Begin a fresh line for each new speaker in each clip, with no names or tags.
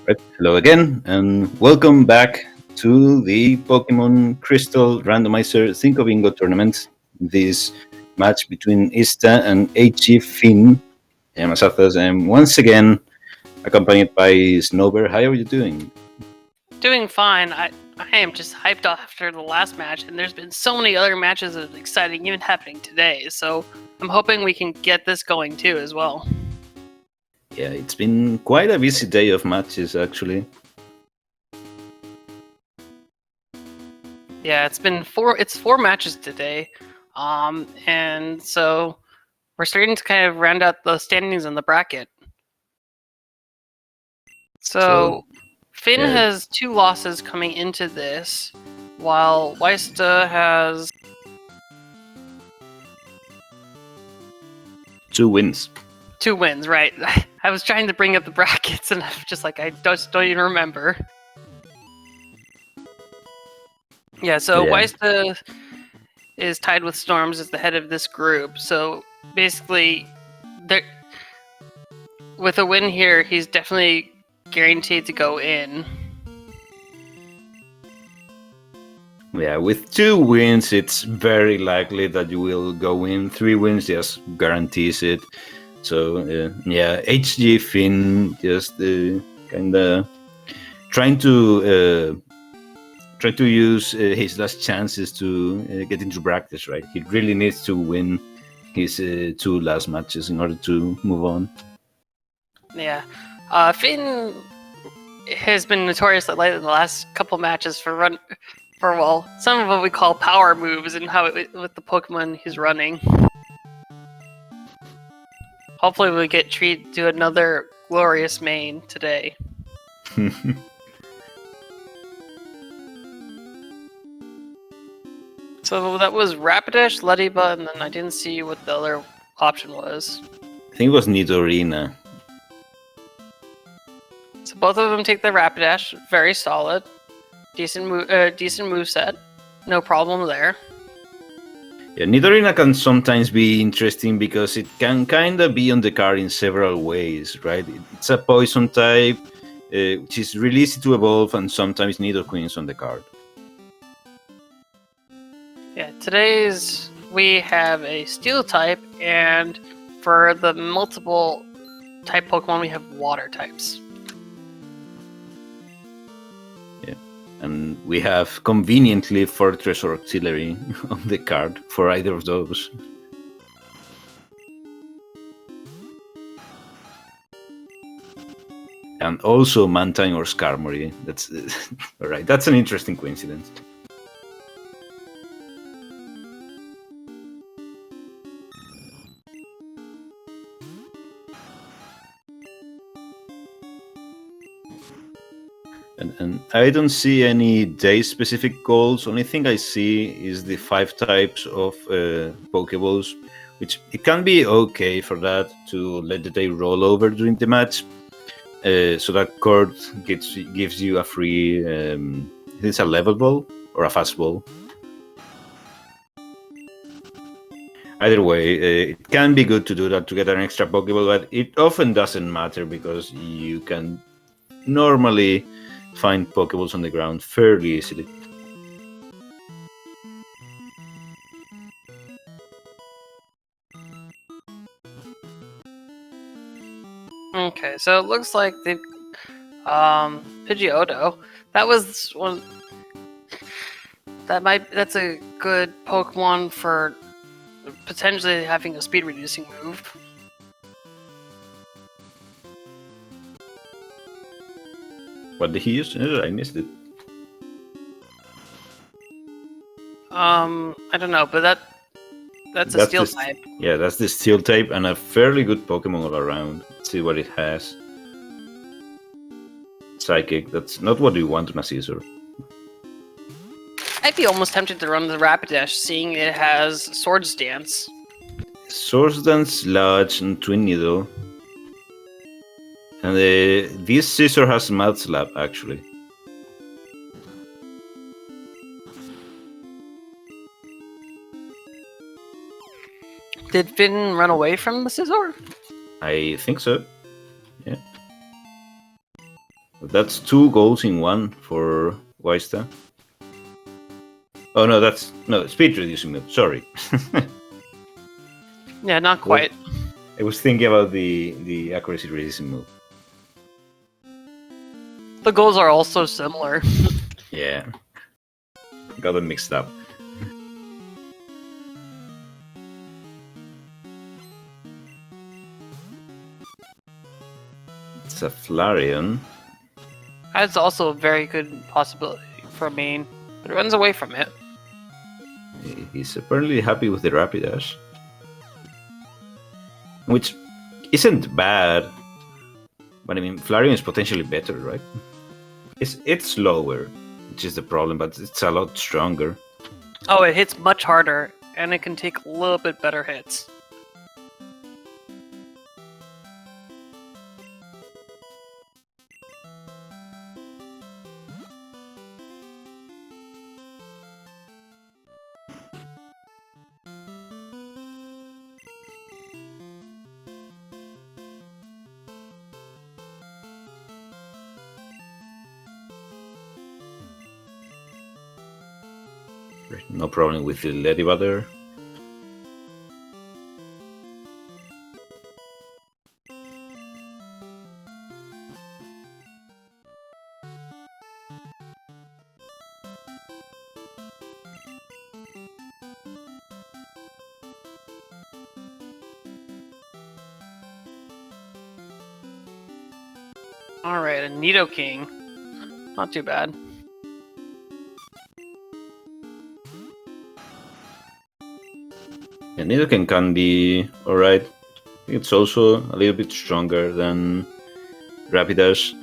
Right. Hello again, and welcome back to the Pokemon Crystal Randomizer Cinco Bingo tournament. This match between Ista and Hgfin. I'm Asathas, and once again accompanied by Snowbear. How are you doing?
Doing fine. I am just hyped after the last match, and there's been so many other matches that are exciting, even happening today. So I'm hoping we can get this going too, as well.
Yeah, it's been quite a busy day of matches, actually.
Yeah, it's four matches today, and so we're starting to kind of round out the standings in the bracket. So Finn
yeah.
has 2 losses coming into this, while Ysta has
2 wins.
2 wins, right? I was trying to bring up the brackets, and I'm just like, I just don't even remember. Yeah, so Ysta is tied with Storms as the head of this group. So basically, with a win here, he's definitely guaranteed to go in.
Yeah, with 2 wins, it's very likely that you will go in. 3 wins just guarantees it. So, Hgfin just kind of trying to use his last chances to get into practice, right? He really needs to win his 2 last matches in order to move on.
Yeah. Finn has been notoriously late in the last couple matches for some of what we call power moves and with the Pokemon he's running. Hopefully we get treated to another glorious main today. So that was Rapidash, Lediba, and then I didn't see what the other option was.
I think it was Nidorina.
So both of them take the Rapidash, very solid. Decent moveset, no problem there.
Yeah, Nidorina can sometimes be interesting because it can kind of be on the card in several ways, right? It's a poison type, which is really easy to evolve, and sometimes Nidoqueen's on the card.
Yeah, we have a Steel type, and for the multiple type Pokemon, we have Water types.
Yeah, and we have conveniently Fortress or Auxiliary on the card for either of those. And also Mantine or Skarmory. That's all right. That's an interesting coincidence. And I don't see any day-specific goals. Only thing I see is the 5 types of Pokeballs, which it can be okay for that to let the day roll over during the match. So that card gives you a free, it's a level ball or a fast ball. Either way, it can be good to do that to get an extra Pokeball, but it often doesn't matter because you can normally find Pokeballs on the ground fairly easily.
Okay, so it looks like they've Pidgeotto. That was one. That's a good Pokemon for potentially having a speed reducing move.
What did he use? I missed it.
I don't know, but that's a Steel type.
Yeah, that's the Steel type and a fairly good Pokemon all around. Let's see what it has. Psychic, that's not what you want on a Scizor.
I'd be almost tempted to run the Rapidash, seeing it has Swords Dance.
Swords Dance, Sludge, and Twin Needle. And this Scizor has Mud Slap, actually.
Did Finn run away from the Scizor?
I think so. Yeah. That's 2 goals in one for Ysta. Oh no, that's no speed reducing move. Sorry.
Yeah, not quite.
I was thinking about the accuracy reducing move.
The goals are also similar.
Yeah, got them mixed up. It's a Flareon.
That's also a very good possibility for main, but it runs away from it.
He's apparently happy with the Rapidash, which isn't bad. But I mean, Flareon is potentially better, right? It's slower, which is the problem, but it's a lot stronger.
Oh, it hits much harder, and it can take a little bit better hits.
No problem with the Ladybug there.
Alright, a Nidoking. Not too bad.
And Nidoking can be alright. It's also a little bit stronger than Rapidash.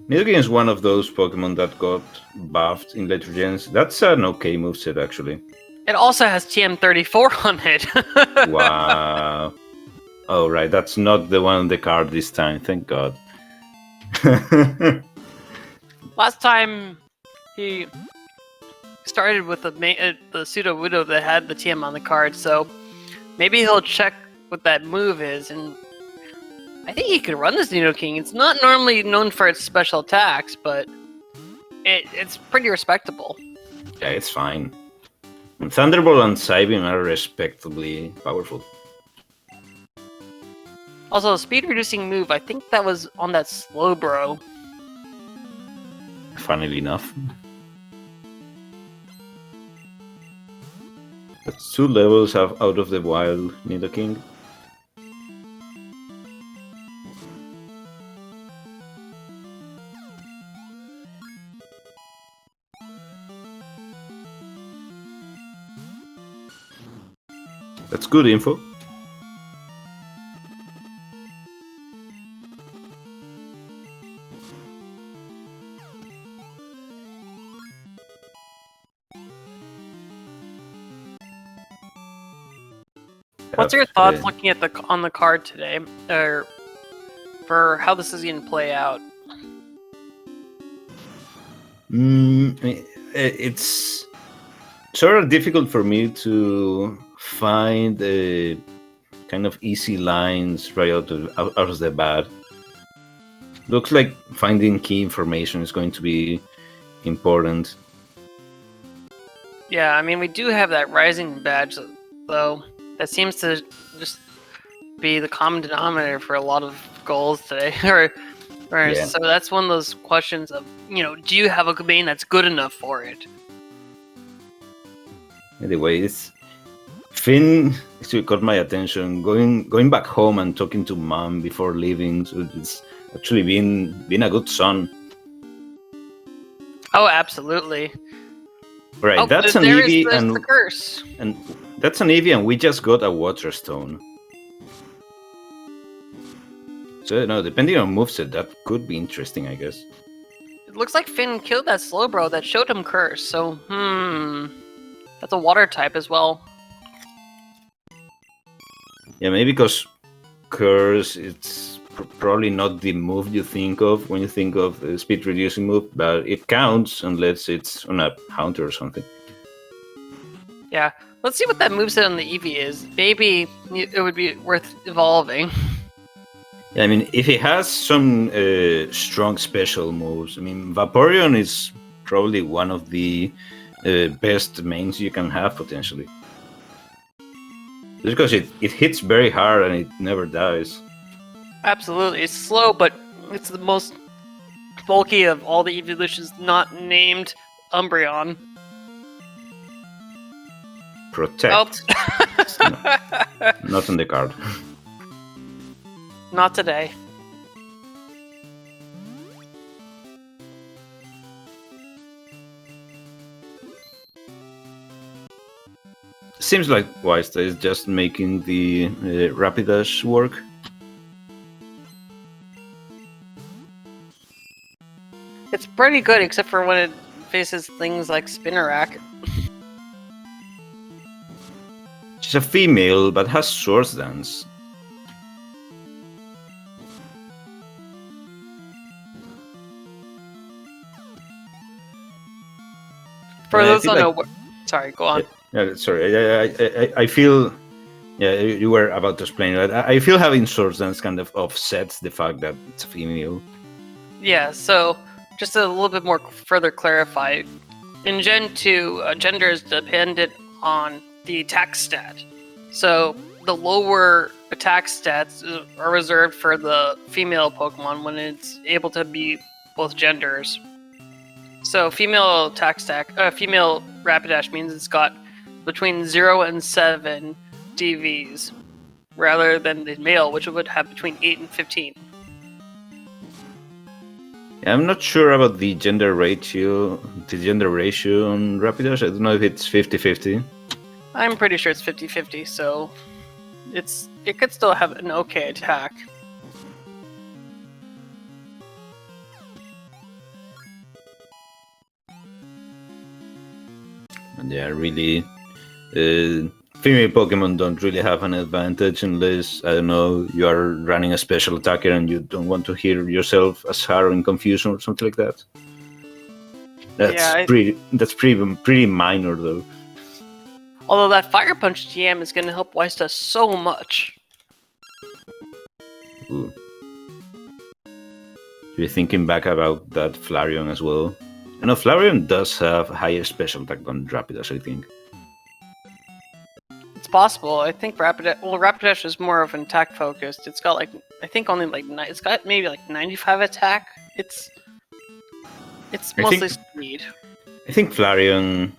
Nidoking is one of those Pokemon that got buffed in later gens. That's an okay moveset, actually.
It also has TM34 on it.
Wow. Oh, right. That's not the one on the card this time. Thank God.
Last time he started with the Pseudo Widow that had the TM on the card, so maybe he'll check what that move is, and I think he could run this Nidoking. It's not normally known for its special attacks, but it's pretty respectable.
Yeah, it's fine. And Thunderbolt and Psybeam are respectably powerful.
Also, a speed reducing move, I think that was on that Slowbro.
Funnily enough. That's 2 levels have out of the wild Nidoking. That's good info.
What's your thoughts looking at on the card today, or for how this is going to play out?
It's sort of difficult for me to find kind of easy lines right out of the bat. Looks like finding key information is going to be important.
Yeah, I mean, we do have that Rising badge, though. That seems to just be the common denominator for a lot of goals today.
Yeah.
So that's one of those questions of, do you have a main that's good enough for it?
Anyway, Finn actually caught my attention. Going back home and talking to mom before leaving. So it's actually been a good son.
Oh, absolutely.
Right, that's an Eevee
and the curse.
And that's an Eevee, and we just got a Water Stone. So no, depending on moveset, that could be interesting, I guess.
It looks like Finn killed that Slowbro that showed him curse. So that's a water type as well.
Yeah, maybe because curse, it's probably not the move you think of when you think of a speed reducing move, but it counts unless it's on a Haunter or something.
Yeah, let's see what that moveset on the Eevee is. Maybe it would be worth evolving.
I mean, if he has some strong special moves, I mean, Vaporeon is probably one of the best mains you can have potentially. Just because it hits very hard and it never dies.
Absolutely, it's slow, but it's the most bulky of all the evolutions not named Umbreon.
Protect.
Oh.
Not on the card.
Not today.
Seems like Ysta is just making the Rapidash work.
It's pretty good, except for when it faces things like Spinnerack.
She's a female, but has Swords Dance.
For
I
those
feel
who don't
like-
know, sorry, go on.
Sorry, I feel. Yeah, you were about to explain it. I feel having Swords Dance kind of offsets the fact that it's a female.
Yeah, so just a little bit more further clarify. In Gen 2, gender is dependent on the attack stat. So the lower attack stats are reserved for the female Pokemon when it's able to be both genders. So female attack stack, female Rapidash means it's got between 0 and 7 DVs, rather than the male, which would have between 8 and 15.
I'm not sure about the gender ratio on Rapidash. I don't know if it's 50-50.
I'm pretty sure it's 50-50, so it could still have an okay attack.
And yeah, really, female Pokemon don't really have an advantage unless, I don't know, you are running a special attacker and you don't want to hear yourself as hard in confusion or something like that. That's pretty minor though.
Although that Fire Punch TM is going to help Ysta so much.
Ooh. You're thinking back about that Flareon as well. I know Flareon does have higher special attack than Rapidash, I think.
It's possible. I think Rapidash is more of an attack focused. It's got like, I think only like, it's got maybe like 95 attack. It's mostly speed.
I think Flareon...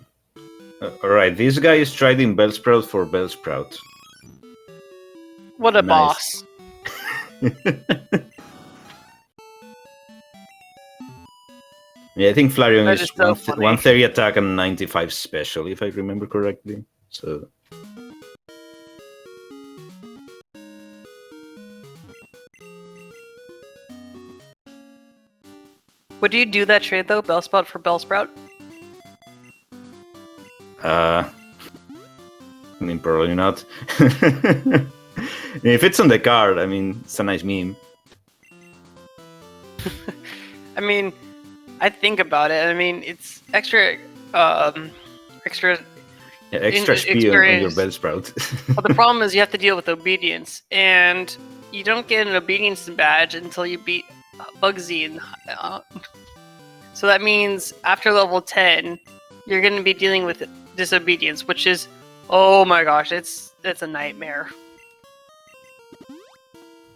Alright, this guy is trading Bellsprout for Bellsprout.
What a
Nice.
boss.
Yeah, I think Flareon
That
is
is so funny.
130 attack and 95 special, if I remember correctly. So...
Would you do that trade though, Bellsprout for Bellsprout?
I mean, probably not. If it's on the card, I mean, it's a nice meme.
I mean, I think about it. I mean, it's extra. Extra.
Yeah, extra speed on your
experience.
Bellsprout.
But the problem is you have to deal with obedience, and you don't get an obedience badge until you beat Bugsy. So that means after level 10, you're going to be dealing with disobedience, which is, oh my gosh, it's a nightmare.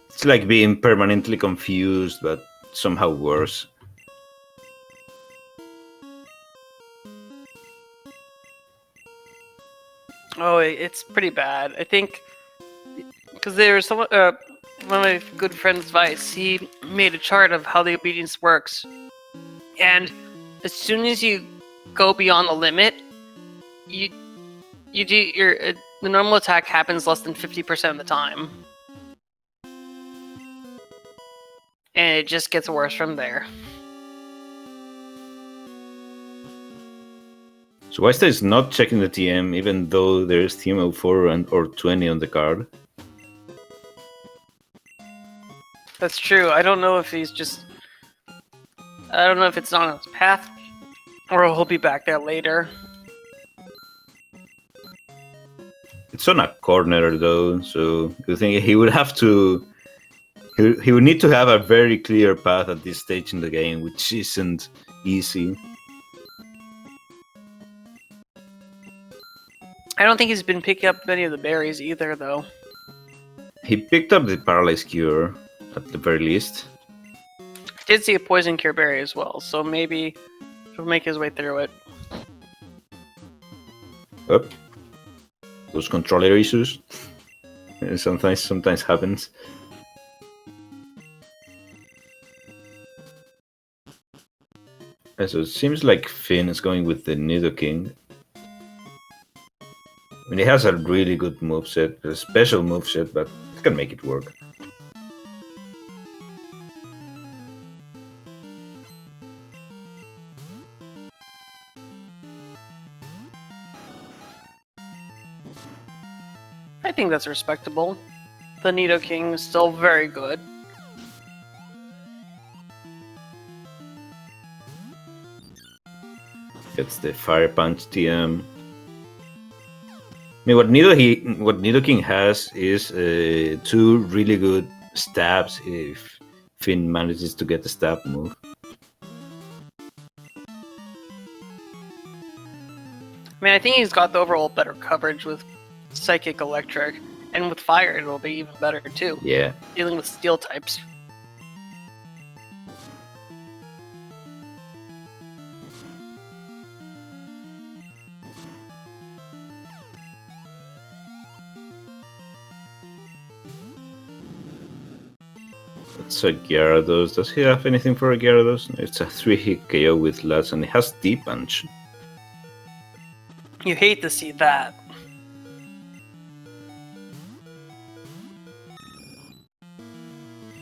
It's like being permanently confused, but somehow worse.
Oh, it's pretty bad. I think because there was someone, one of my good friends, Vice. He made a chart of how the obedience works, and as soon as you go beyond the limit, you do the normal attack happens less than 50% of the time, and it just gets worse from there.
So Ysta is not checking the TM, even though there's TM04 or 20 on the card.
That's true. I don't know if he's just... I don't know if it's on his path, or he'll be back there later.
It's on a corner though, so you think he would have to He would need to have a very clear path at this stage in the game, which isn't easy.
I don't think he's been picking up many of the berries either, though.
He picked up the Paralyze Cure, at the very least.
I did see a Poison Cure berry as well, so maybe he'll make his way through it.
Up. Those controller issues. Sometimes happens. So it seems like Finn is going with the Nidoking. I mean, he has a really good moveset, a special moveset, but he can make it work.
I think that's respectable. The Nidoking is still very good.
Gets the Fire Punch TM. I mean, what Nidoking has is 2 really good stabs if Finn manages to get the stab move.
I mean, I think he's got the overall better coverage with Psychic Electric, and with Fire it'll be even better too.
Yeah.
Dealing with Steel types.
It's a Gyarados. Does he have anything for a Gyarados? It's a 3-hit KO with Lats, and it has Deep Punch.
You hate to see that.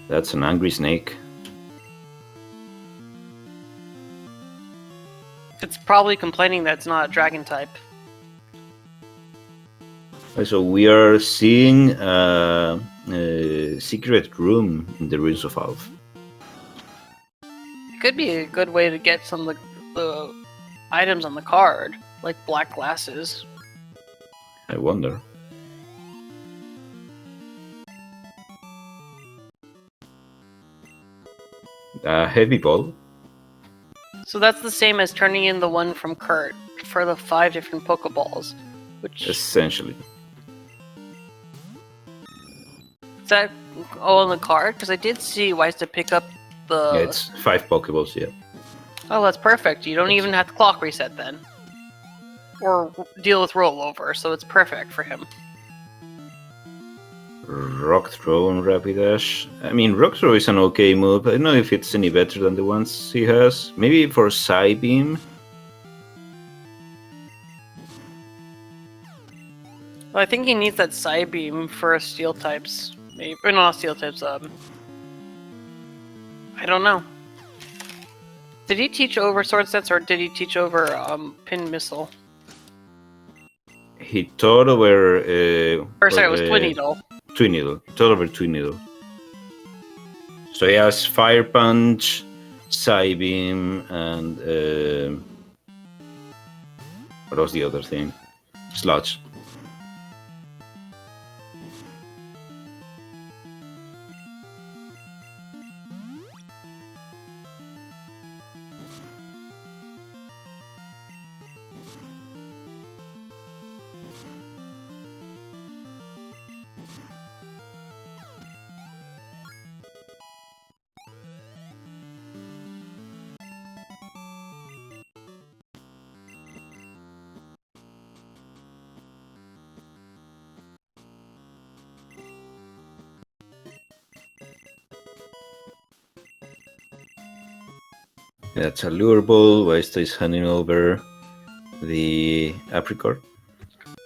That's an Angry Snake.
It's probably complaining that it's not a Dragon type.
So we are seeing a secret room in the Ruins of Alph.
It could be a good way to get some of the items on the card, like black glasses.
I wonder. Heavy Ball.
So that's the same as turning in the one from Kurt for the 5 different Pokeballs, which
Essentially.
is that all on the card? Because I did see Wise to pick up the.
Yeah, it's 5 Pokeballs, yeah.
Oh, that's perfect. You don't even have to clock reset then, or deal with rollover. So it's perfect for him.
Rock Throw and Rapidash. I mean, Rock Throw is an okay move. I don't know if it's any better than the ones he has. Maybe for Psybeam.
Well, I think he needs that Psybeam for Steel types. Maybe, or not Steel types. I don't know. Did he teach over Sword Sets, or did he teach over Pin Missile?
He taught over.
Or sorry, it was Twin Needle.
Twin Needle. He taught over Twin Needle. So he has Fire Punch, Psybeam, and what was the other thing? Sludge. That's a Lure Ball. Waista is handing over the Apricot.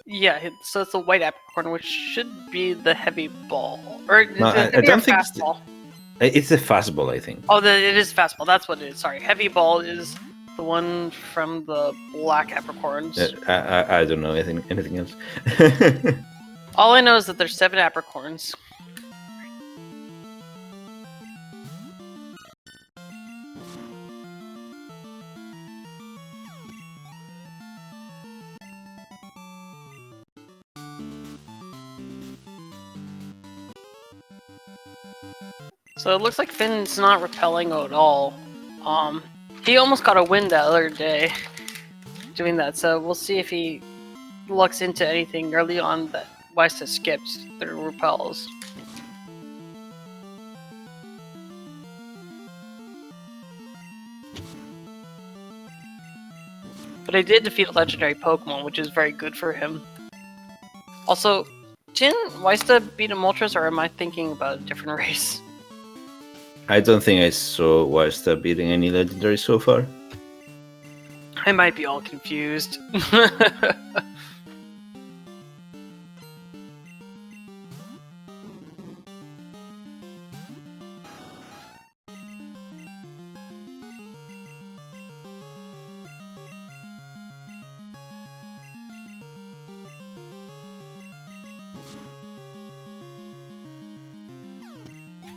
Yeah, so it's a white apricorn, which should be the heavy ball. Or
No, I don't think it's
fastball.
It's a fastball, I think.
Oh, it is fastball. That's what it is. Sorry, heavy ball is the one from the black apricorns.
I don't know anything else.
All I know is that there's 7 apricorns. So it looks like Finn's not repelling at all. He almost got a win that other day doing that, so we'll see if he looks into anything early on that ysta skipped through repels. But he did defeat a legendary Pokemon, which is very good for him. Also, didn't ysta beat a Moltres, or am I thinking about a different race?
I don't think I saw ysta beating any legendary so far.
I might be all confused.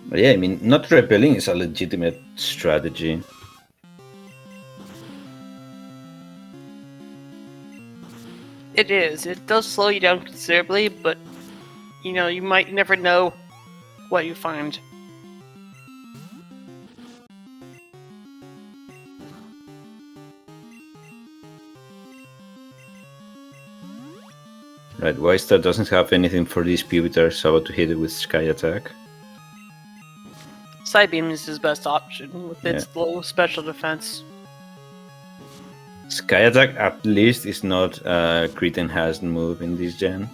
But yeah, I mean, not repelling is a legitimate strategy.
It is. It does slow you down considerably, but you know, you might never know what you find.
Right, ysta doesn't have anything for this Pupitar, so about to hit it with Sky Attack.
Psybeam is his best option with its low special defense.
Sky Attack at least is not a crit enhanced move in this gen.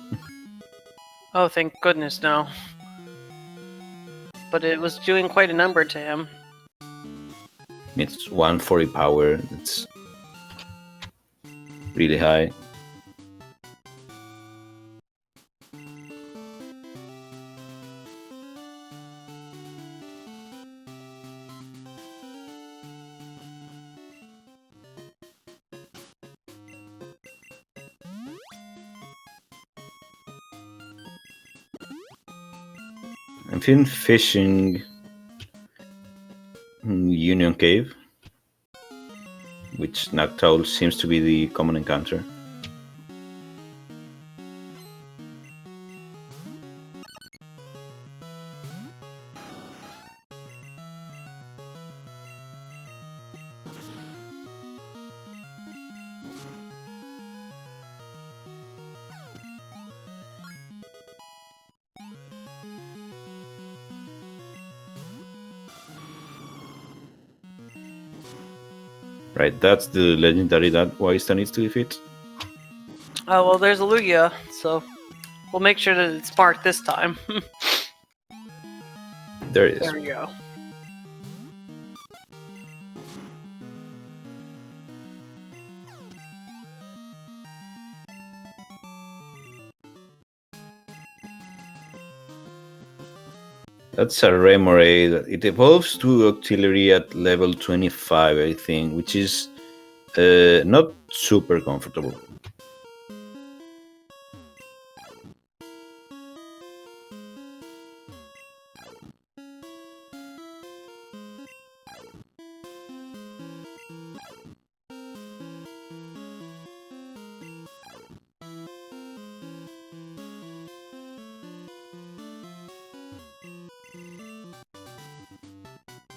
Oh, thank goodness, no. But it was doing quite a number to him.
It's 140 power, it's really high. I'm feeling fishing Union Cave, which Noctowl seems to be the common encounter. Right, that's the legendary that ysta needs to defeat.
Oh, well, there's a Lugia, so we'll make sure that it's marked this time.
There it is.
There we go.
That's a Remoraid. It evolves to Auxiliary at level 25, I think, which is not super comfortable.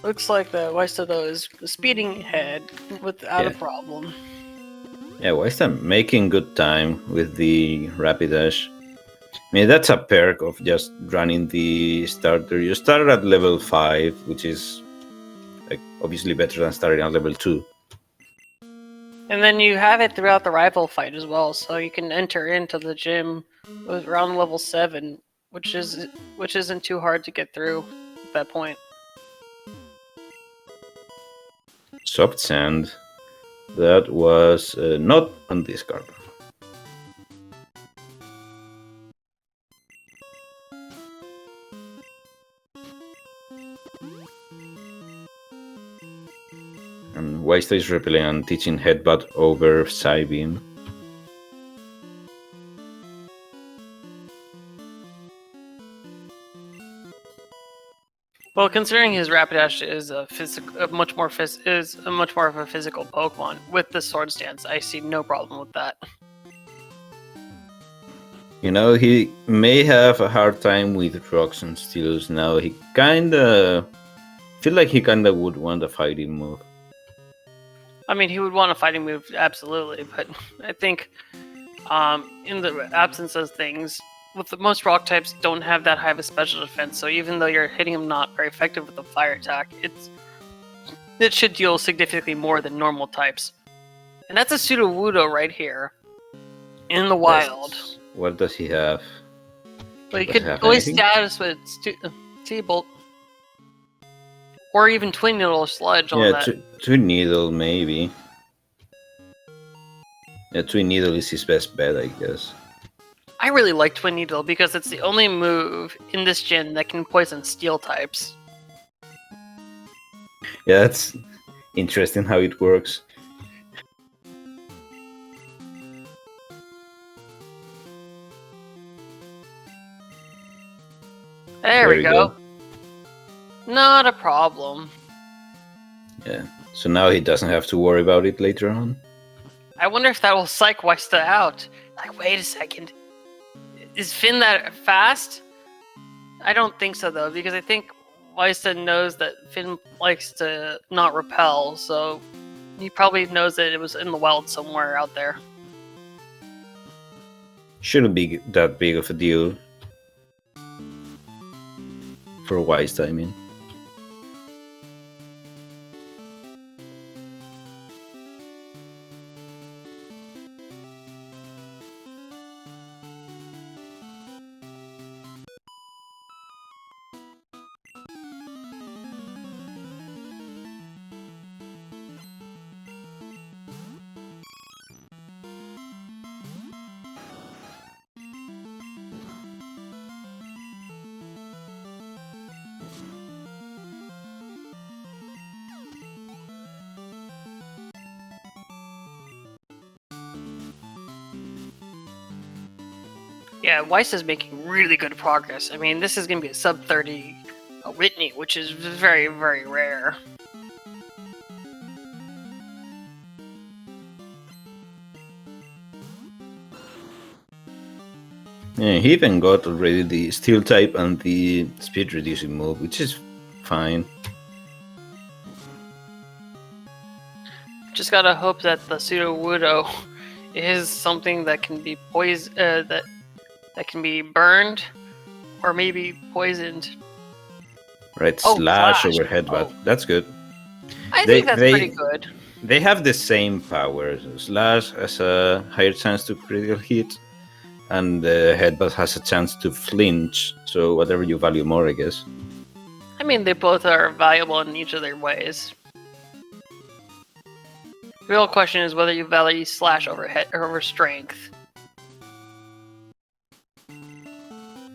Looks like the ysta though is speeding ahead without a problem.
Yeah, ysta making good time with the Rapidash. I mean, that's a perk of just running the starter. You start at level 5, which is like obviously better than starting at level 2.
And then you have it throughout the rival fight as well, so you can enter into the gym with around level 7, which isn't too hard to get through at that point.
Soft Sand. That was not on this card. And ysta is repelling and teaching Headbutt over Psybeam.
Well, considering his Rapidash is a much more of a physical Pokemon with the Sword Stance, I see no problem with that.
You know, he may have a hard time with rocks and steels now. He kinda Feel like he kinda would want a fighting move.
I mean, he would want a fighting move, absolutely, but I think in the absence of things, with the, most rock types don't have that high of a special defense, so even though you're hitting him not very effective with a fire attack, it should deal significantly more than normal types. And that's a Sudowoodo right here, in the wild.
What does he have?
Well, you could always status with T-Bolt. Or even Twin Needle or Sludge on that.
Twin Needle, maybe. Yeah, Twin Needle is his best bet, I guess.
I really like Twin Needle because it's the only move in this gen that can poison steel types.
Yeah, that's interesting how it works.
There we go. Not a problem.
Yeah, so now he doesn't have to worry about it later on.
I wonder if that will psych Ysta out. Like, wait a second. Is Finn that fast? I don't think so, though, because I think Ysta knows that Finn likes to not repel, so he probably knows that it was in the wild somewhere out there.
Shouldn't be that big of a deal. For Ysta, I mean.
Yeah, Weiss is making really good progress. I mean, this is going to be a sub 30 Whitney, which is very, very rare.
Yeah, he even got already the steel type and the speed reducing move, which is fine.
Just gotta hope that the Sudowoodo is something that can be that can be burned, or maybe poisoned.
Right, slash over headbutt. That's good.
I think that's pretty good.
They have the same power. Slash has a higher chance to critical hit, and headbutt has a chance to flinch. So whatever you value more, I guess.
I mean, they both are valuable in each of their ways. The real question is whether you value slash over strength.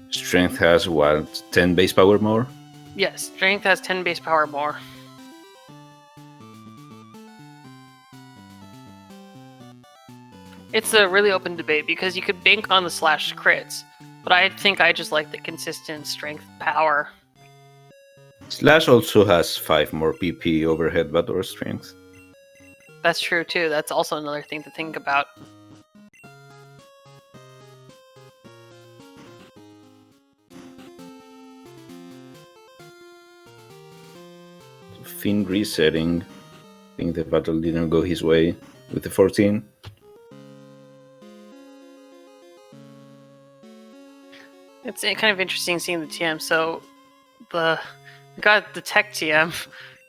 Strength has what, 10 base power more?
Yes, strength has 10 base power more. It's a really open debate because you could bank on the slash crits, but I think I just like the consistent strength power.
Slash also has 5 more PP over headbutt or strength.
That's true too. That's also another thing to think about.
Finn resetting. I think the battle didn't go his way with the 14.
It's kind of interesting seeing the TM. So we got the tech TM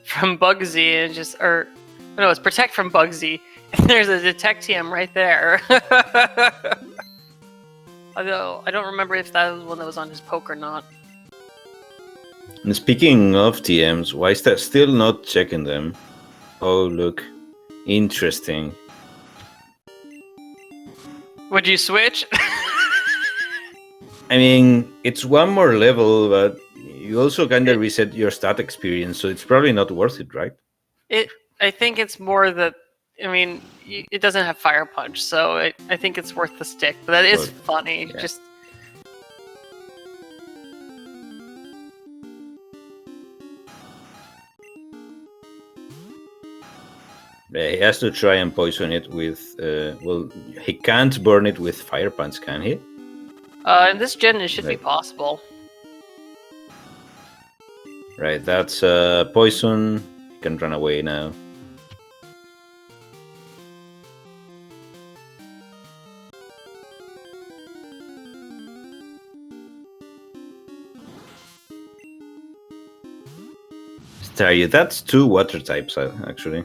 from Bugsy and it's protect from Bugsy. And there's a detect TM right there. Although I don't remember if that was one that was on his poke or not.
And speaking of TMs, why is that still not checking them? Oh, look. Interesting.
Would you switch?
I mean, it's one more level, but you also kind of reset your stat experience, so it's probably not worth it, right?
I think it's more that, I mean, it doesn't have Fire Punch, so I think it's worth the stick. But that is funny. Yeah. Just
he has to try and poison it with. Well, he can't burn it with Fire Punch, can he?
In this gen, it should be possible.
Right, that's poison. You can run away now. Staryu, that's 2 water types actually.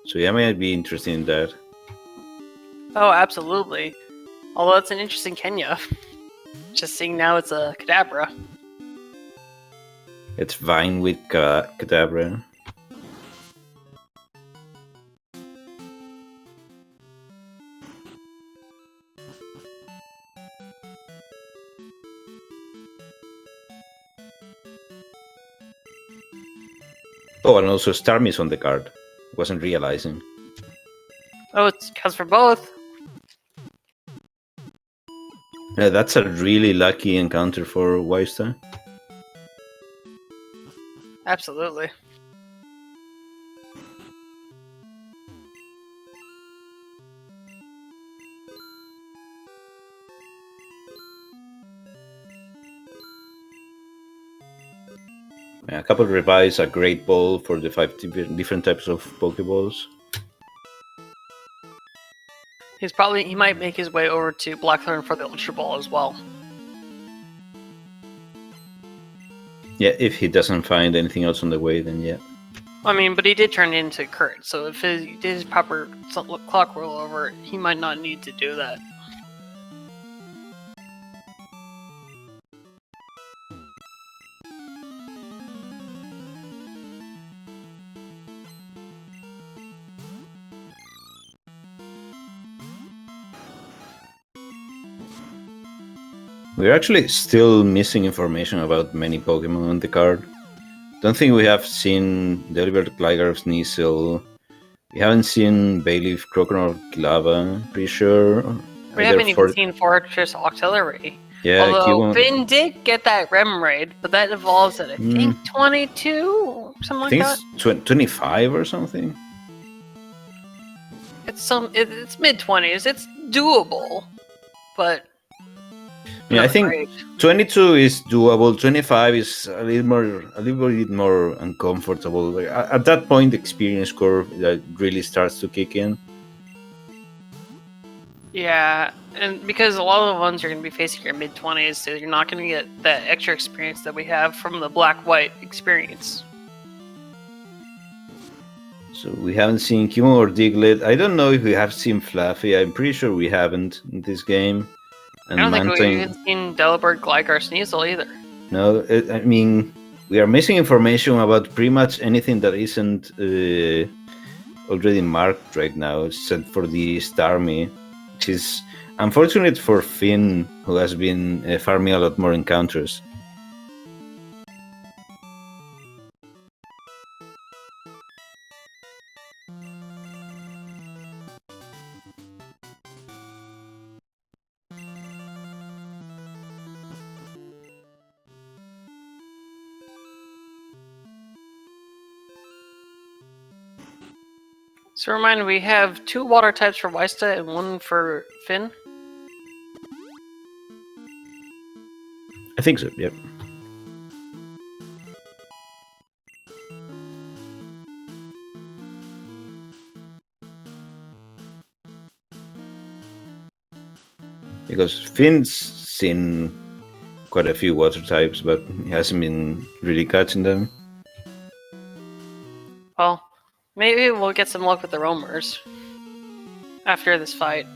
So yeah, might be interested in that.
Oh, absolutely. Although it's an interesting Kenya. Just seeing now it's a Kadabra.
It's Vine with Kadabra. Oh, and also Starmie's on the card. Wasn't realizing.
Oh, it counts for both.
Yeah, that's a really lucky encounter for ysta.
Absolutely.
Yeah, a couple of revives, a great ball for the 5 different types of Pokeballs.
He might make his way over to Blackthorn for the Ultra Ball as well.
Yeah, if he doesn't find anything else on the way, then yeah.
I mean, but he did turn it into Kurt, so if he did his proper clock rollover, he might not need to do that.
We're actually still missing information about many Pokemon on the card. Don't think we have seen Delibird, Gligar, Sneasel. We haven't seen Bayleaf, Croconaw, Glava, pretty sure.
We haven't even seen Fortress Octillery.
Yeah,
although Finn did get that Rem Raid, but that evolves at I think 22, something like that.
I think it's 25 or something.
It's mid-20s. It's doable, but
yeah, I think great. 22 is doable. 25 is a little bit more uncomfortable. Like, at that point, the experience curve that really starts to kick in.
Yeah, and because a lot of the ones you're going to be facing are mid-20s, so you're not going to get that extra experience that we have from the black-white experience.
So we haven't seen Cubone or Diglett. I don't know if we have seen Fluffy. I'm pretty sure we haven't in this game.
And I don't think we've even seen Delibird, Gligar, Sneasel either.
No, I mean, we are missing information about pretty much anything that isn't already marked right now, except for the Starmie, which is unfortunate for Finn, who has been farming a lot more encounters.
So remind me, we have 2 water types for ysta and 1 for Finn?
I think so, yep. Because Finn's seen quite a few water types, but he hasn't been really catching them.
Well, maybe we'll get some luck with the roamers after this fight.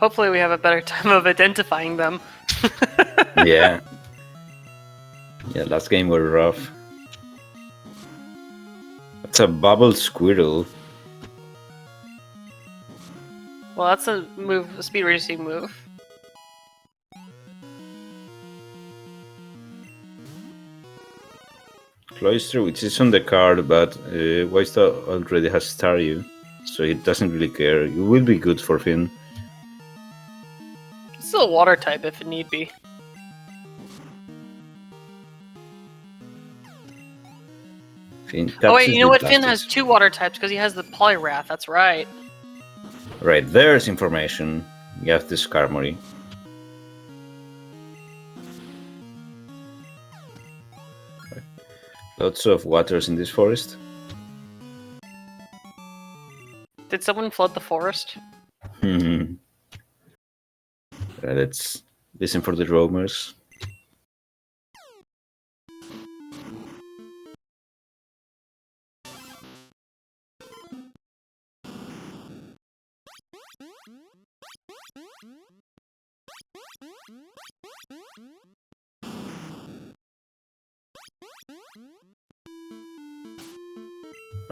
Hopefully we have a better time of identifying them.
Yeah. Yeah, last game were rough. That's a bubble squirrel.
Well, that's a speed reducing move.
Cloister, which is on the card, but ysta already has Staryu, so he doesn't really care. It will be good for Finn.
It's still a water type if it need be. Oh wait, you know what? Finn has 2 water types because he has the Poliwrath, that's right.
Right, there's information. You have the Skarmory. Lots of waters in this forest.
Did someone flood the forest?
Hmm. Let's listen for the roamers.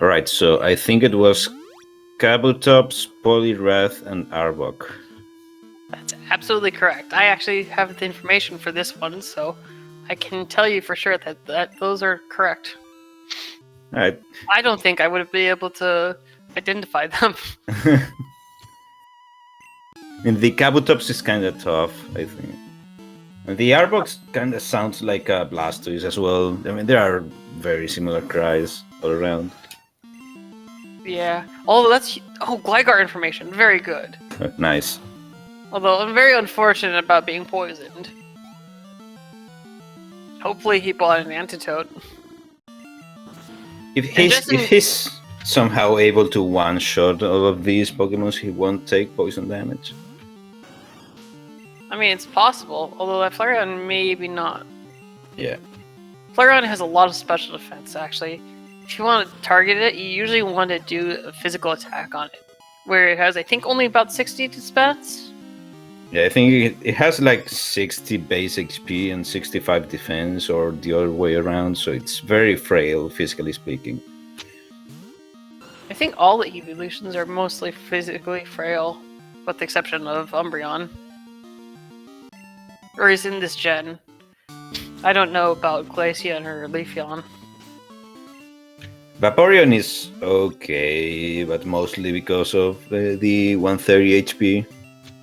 Alright, so I think it was Kabutops, Poliwrath, and Arbok.
That's absolutely correct. I actually have the information for this one, so I can tell you for sure that those are correct.
Alright.
I don't think I would be able to identify them.
And the Kabutops is kind of tough, I think. And the Arbok kind of sounds like a Blastoise as well. I mean, there are very similar cries all around.
Yeah. Although Gligar information. Very good.
Nice.
Although I'm very unfortunate about being poisoned. Hopefully he bought an antidote.
If he's somehow able to one-shot all of these Pokemon, he won't take poison damage.
I mean, it's possible, although that Flareon maybe not.
Yeah.
Flareon has a lot of special defense, actually. If you want to target it, you usually want to do a physical attack on it, where it has, I think, only about 60 defense.
Yeah, I think it has like 60 base HP and 65 defense, or the other way around, so it's very frail, physically speaking.
I think all the evolutions are mostly physically frail, with the exception of Umbreon. Or is in this gen. I don't know about Glaceon or Leafeon.
Vaporeon is okay, but mostly because of the 130 HP.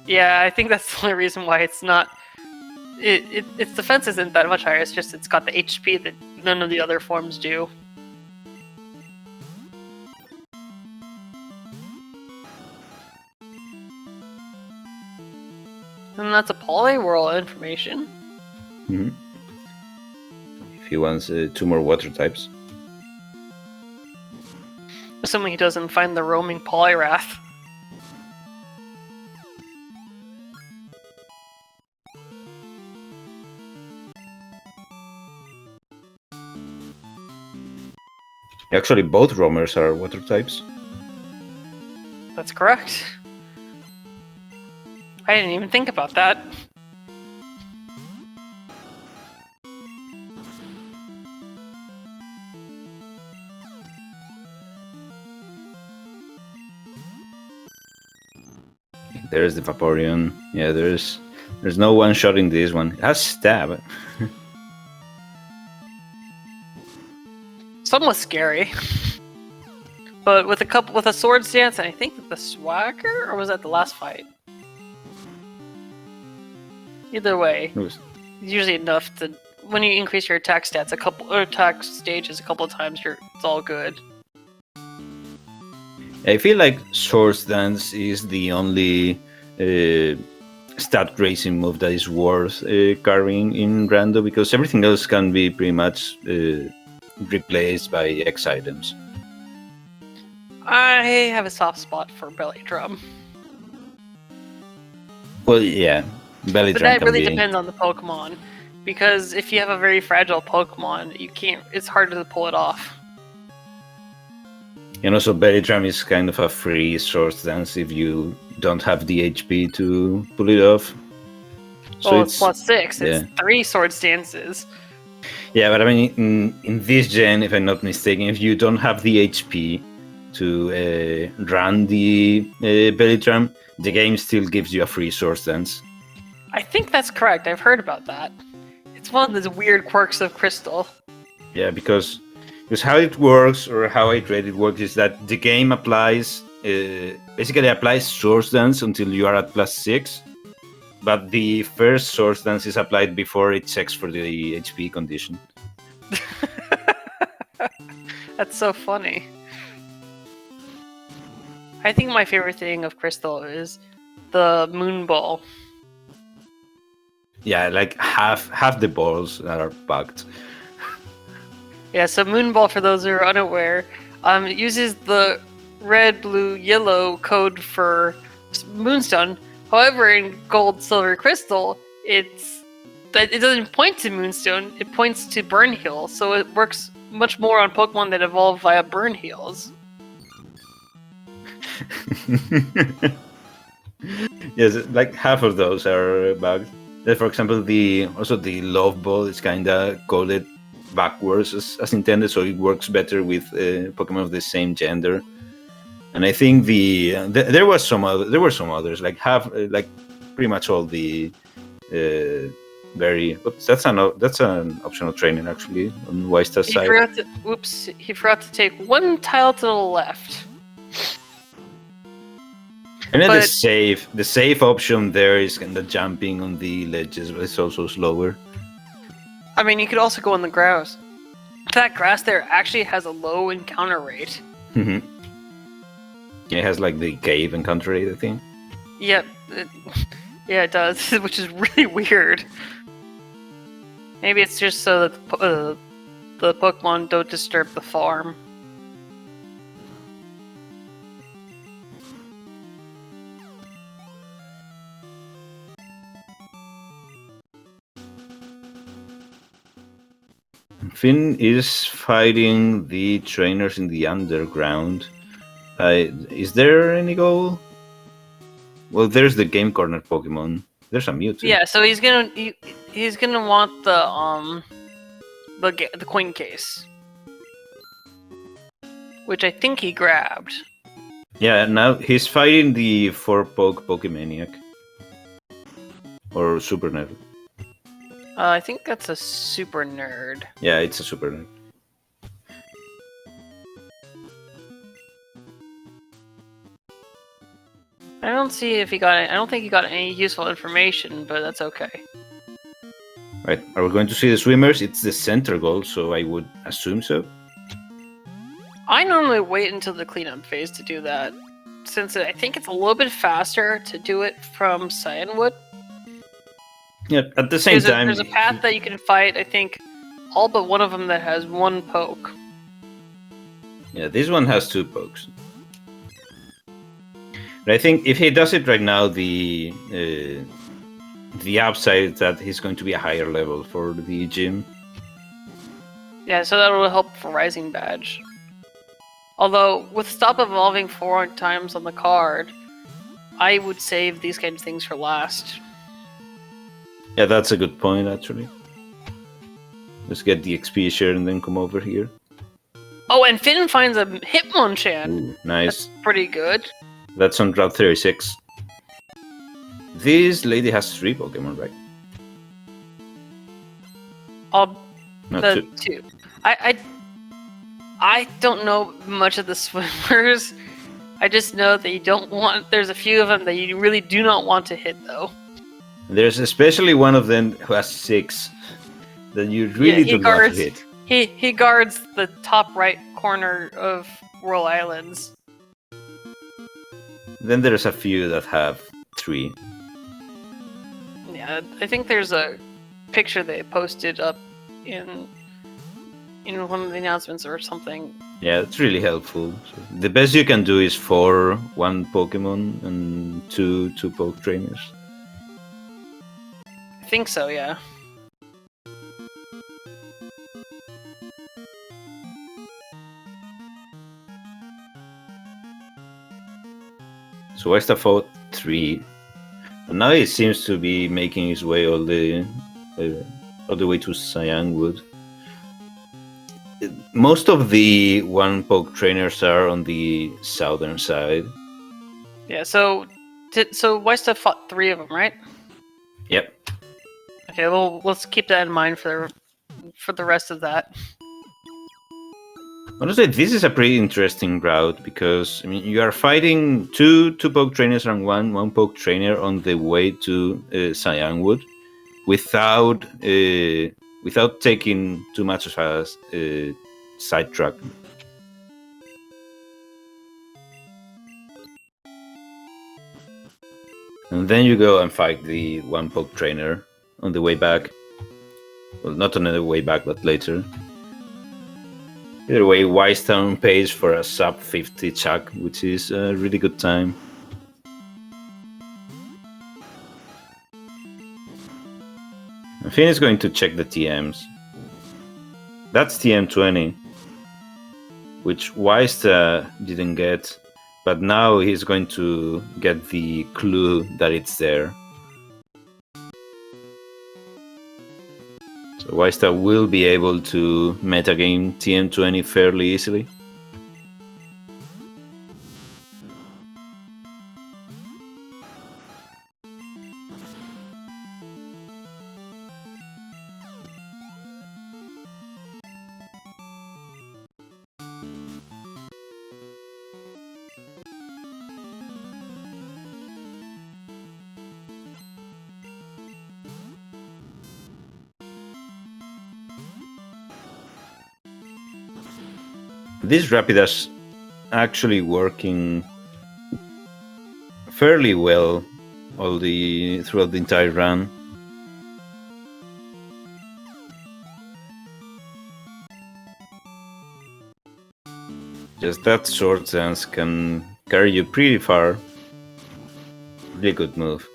Yeah, I think that's the only reason why it's not... Its defense isn't that much higher, it's just it's got the HP that none of the other forms do. And that's a Poliwhirl information.
Mm-hmm. If he wants 2 more water types.
Assuming he doesn't find the roaming Poliwrath.
Actually, both roamers are water types.
That's correct. I didn't even think about that.
There's the Vaporeon. Yeah, there's no one shot in this one. It has stab.
Somewhat scary. But with a Swords Dance, and I think the Swagger, or was that the last fight? Either way, it's usually enough to when you increase your attack stats attack stages a couple of times, it's all good.
I feel like Swords Dance is the only stat racing move that is worth carrying in Rando, because everything else can be pretty much replaced by X items.
I have a soft spot for Belly Drum.
Well, yeah, Belly
But
Drum
that
can
really
be...
depends on the Pokemon, because if you have a very fragile Pokemon, you can't. It's harder to pull it off.
And also, Belly Drum is kind of a free Swords Dance if you don't have the HP to pull it off.
So well, it's +6.
Yeah.
It's 3 Swords Dances.
Yeah, but I mean, in this gen, if I'm not mistaken, if you don't have the HP to run the Belly Drum, the game still gives you a free Swords Dance.
I think that's correct. I've heard about that. It's one of those weird quirks of Crystal.
Yeah, because how it works, or how I read it works, is that the game basically applies Swords Dance until you are at +6, but the first Swords Dance is applied before it checks for the HP condition.
That's so funny. I think my favorite thing of Crystal is the Moon Ball.
Yeah, like half the balls that are bugged.
Yeah, so Moonball, for those who are unaware, it uses the red, blue, yellow code for Moonstone. However, in Gold, Silver, Crystal, it doesn't point to Moonstone, it points to Burn Heal, so it works much more on Pokemon that evolve via Burn Heals.
Yes, like half of those are bugged. For example, the Love Ball is kinda coded backwards as intended, so it works better with Pokemon of the same gender. And I think there were some others, like pretty much all the that's an optional training actually on Ysta's side.
He forgot to take one tile to the left.
And then the safe option there is kind of jumping on the ledges, but it's also slower.
I mean, you could also go on the grass. That grass there actually has a low encounter rate.
Mm-hmm. It has like the cave encounter rate, I think.
Yep. Yeah, it does, which is really weird. Maybe it's just so that the Pokemon don't disturb the farm.
Finn is fighting the trainers in the underground. Is there any goal? Well, there's the Game Corner Pokemon. There's a Mewtwo.
Yeah, so he's gonna want the coin case, which I think he grabbed.
Yeah, now he's fighting the 4-Poke Pokemaniac. Or Super Nerd.
I think that's a Super Nerd.
Yeah, it's a Super Nerd.
I don't see if he got it. I don't think he got any useful information, but that's okay.
Right, are we going to see the swimmers? It's the center goal, so I would assume so.
I normally wait until the cleanup phase to do that, since I think it's a little bit faster to do it from Cyanwood.
Yeah, at the same time...
There's a path that you can fight, I think, all but one of them that has one poke.
Yeah, this one has 2 pokes. But I think if he does it right now, the upside is that he's going to be a higher level for the gym.
Yeah, so that will help for Rising Badge. Although, with Stop Evolving 4 times on the card, I would save these kinds of things for last.
Yeah, that's a good point, actually. Let's get the XP share and then come over here.
Oh, and Finn finds a Hitmonchan.
Ooh, nice.
That's pretty good.
That's on Route 36. This lady has 3 Pokemon, right?
The 2. I don't know much of the swimmers. I just know that you don't want... There's a few of them that you really do not want to hit, though.
There's especially one of them who has 6 that you really don't want to hit.
He guards the top right corner of Whirl Islands.
Then there's a few that have 3.
Yeah, I think there's a picture they posted up in one of the announcements or something.
Yeah, it's really helpful. So the best you can do is 4 1 Pokemon and 2 poke trainers.
I think so, yeah.
So Westa fought 3, and now he seems to be making his way all the way to Cyanwood. Most of the 1 poke trainers are on the southern side.
Yeah, so Westa fought 3 of them, right?
Yep.
Okay, well, let's keep that in mind for the rest of that.
Honestly, this is a pretty interesting route because I mean you are fighting 2 poke trainers and 1 poke trainer on the way to Cyanwood, without taking too much of a sidetrack. And then you go and fight the 1 poke trainer on the way back. Well, not on the way back, but later. Either way, Wisetown pays for a sub 50 chuck, which is a really good time. Finn is going to check the TMs. That's TM20, which Weista didn't get, but now he's going to get the clue that it's there. So Weista will be able to metagame TM20 fairly easily. This Rapidash actually working fairly well throughout the entire run. Just that short dance can carry you pretty far. Really good move.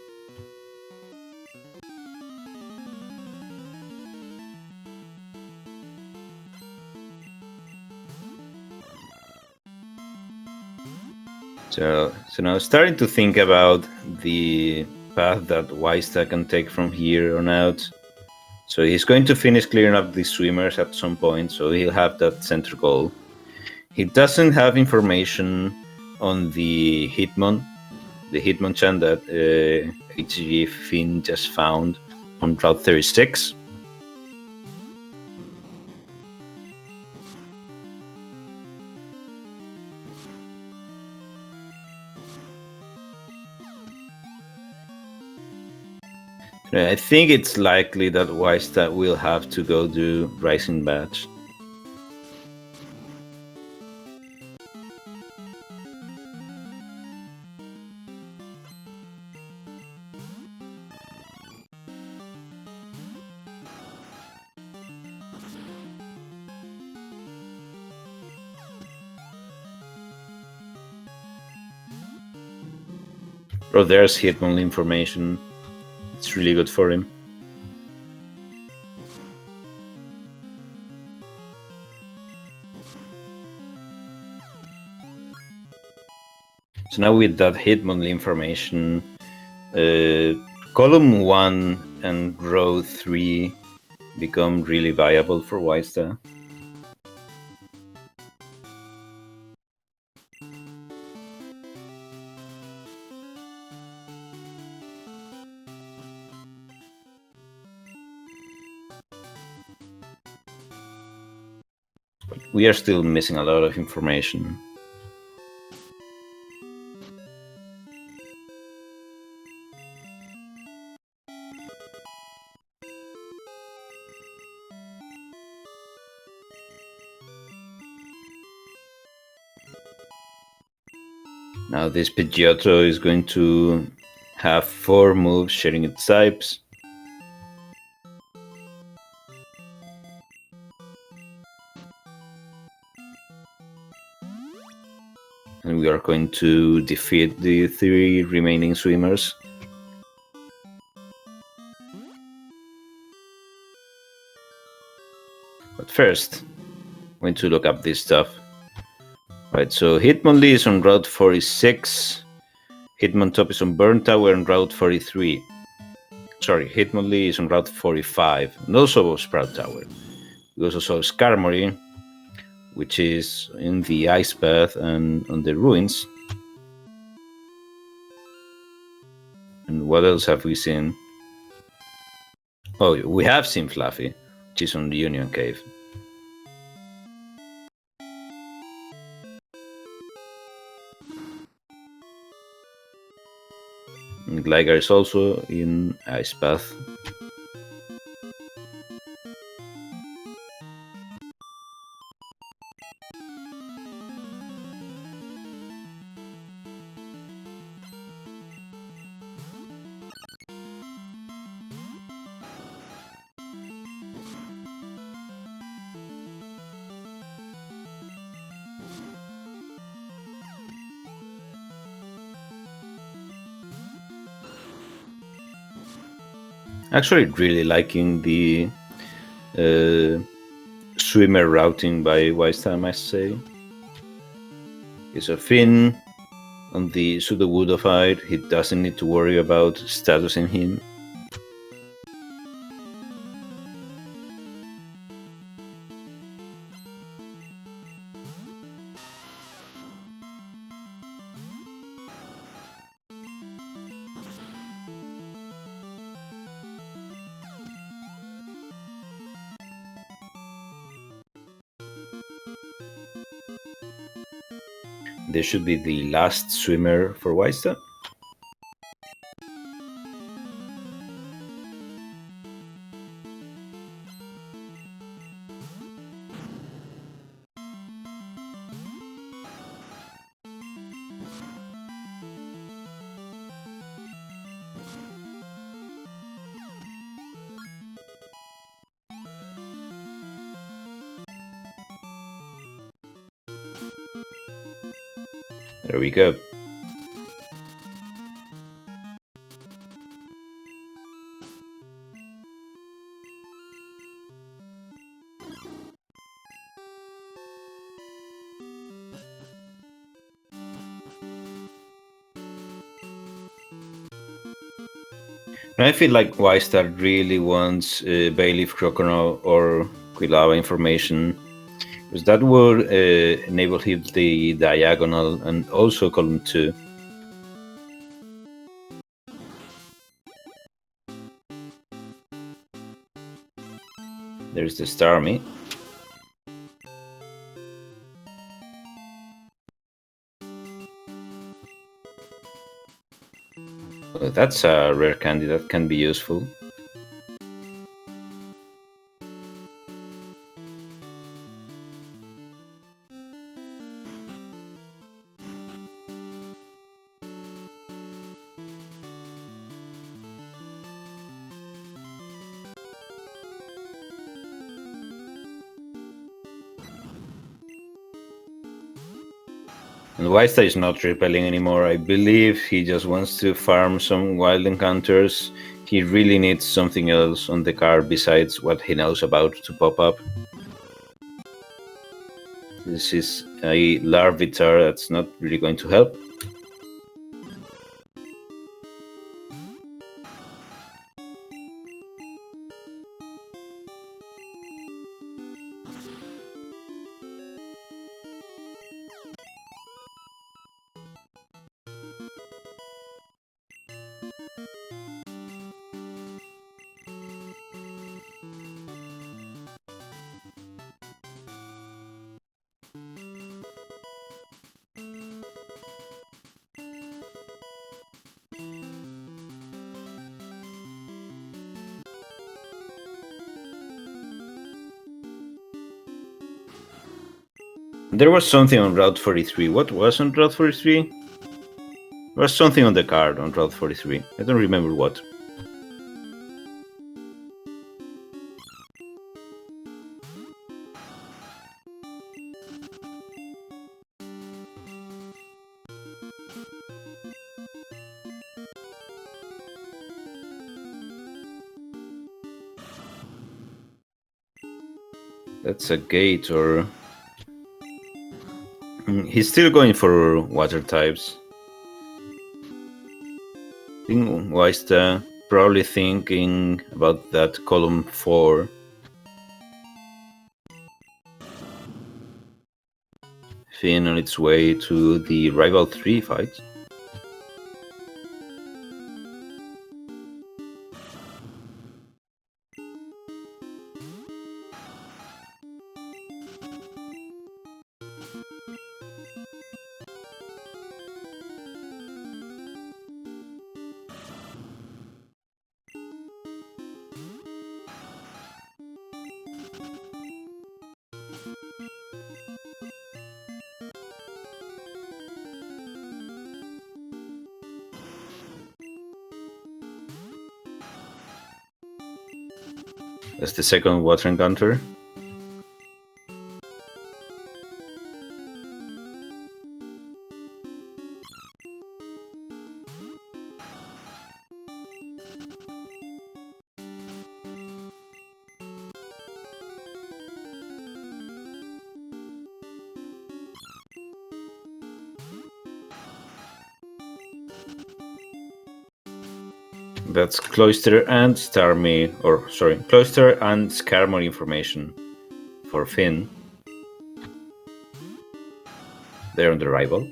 So now starting to think about the path that Weista can take from here on out. So he's going to finish clearing up the swimmers at some point, so he'll have that center goal. He doesn't have information on the Hitmonchan that Hgfin just found on Route 36. I think it's likely that Weista will have to go do Rising Batch. Bro, there's Hitmonlee information. It's really good for him. So now with that Hitmonlee information, column 1 and row 3 become really viable for Weista. We are still missing a lot of information. Now this Pidgeotto is going to have 4 moves sharing its types. And we are going to defeat the 3 remaining swimmers. But first, I'm going to look up this stuff. Right, so Hitmonlee is on Route 46. Hitmontop is on Burn Tower on Route 43. Sorry, Hitmonlee is on Route 45, and also Sprout Tower. We also saw Skarmory, which is in the Ice Path and on the Ruins. And what else have we seen? Oh, we have seen Fluffy, which is on the Union Cave. And Gligar is also in Ice Path. Actually, really liking the swimmer routing by ysta, I must say. He's a Finn on the pseudo Wudo fight. He doesn't need to worry about status in him. This should be the last swimmer for ysta. There we go. And I feel like ysta really wants Bailiff, Crocono, or Quilava information, because that would enable him the diagonal and also column 2. There's the Starmie. That's a rare candy that can be useful. And ysta is not repelling anymore. I believe he just wants to farm some wild encounters. He really needs something else on the card besides what he knows about to pop up. This is a Larvitar that's not really going to help. There was something on Route 43. What was on Route 43? There was something on the card on Route 43. I don't remember what. That's a gate, or... He's still going for water types. I think ysta probably thinking about that column 4. Finn on its way to the rival 3 fight. That's the second water encounter. That's Cloister and Starmie, or sorry, Cloister and Scarmore information for Finn. They're on the rival.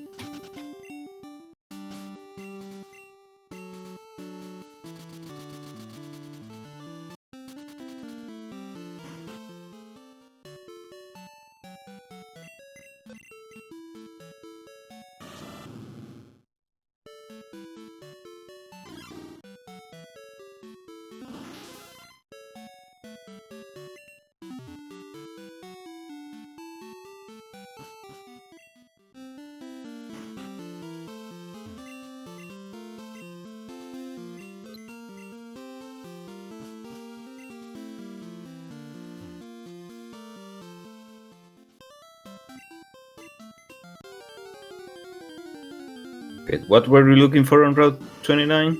Okay, what were we looking for on Route 29?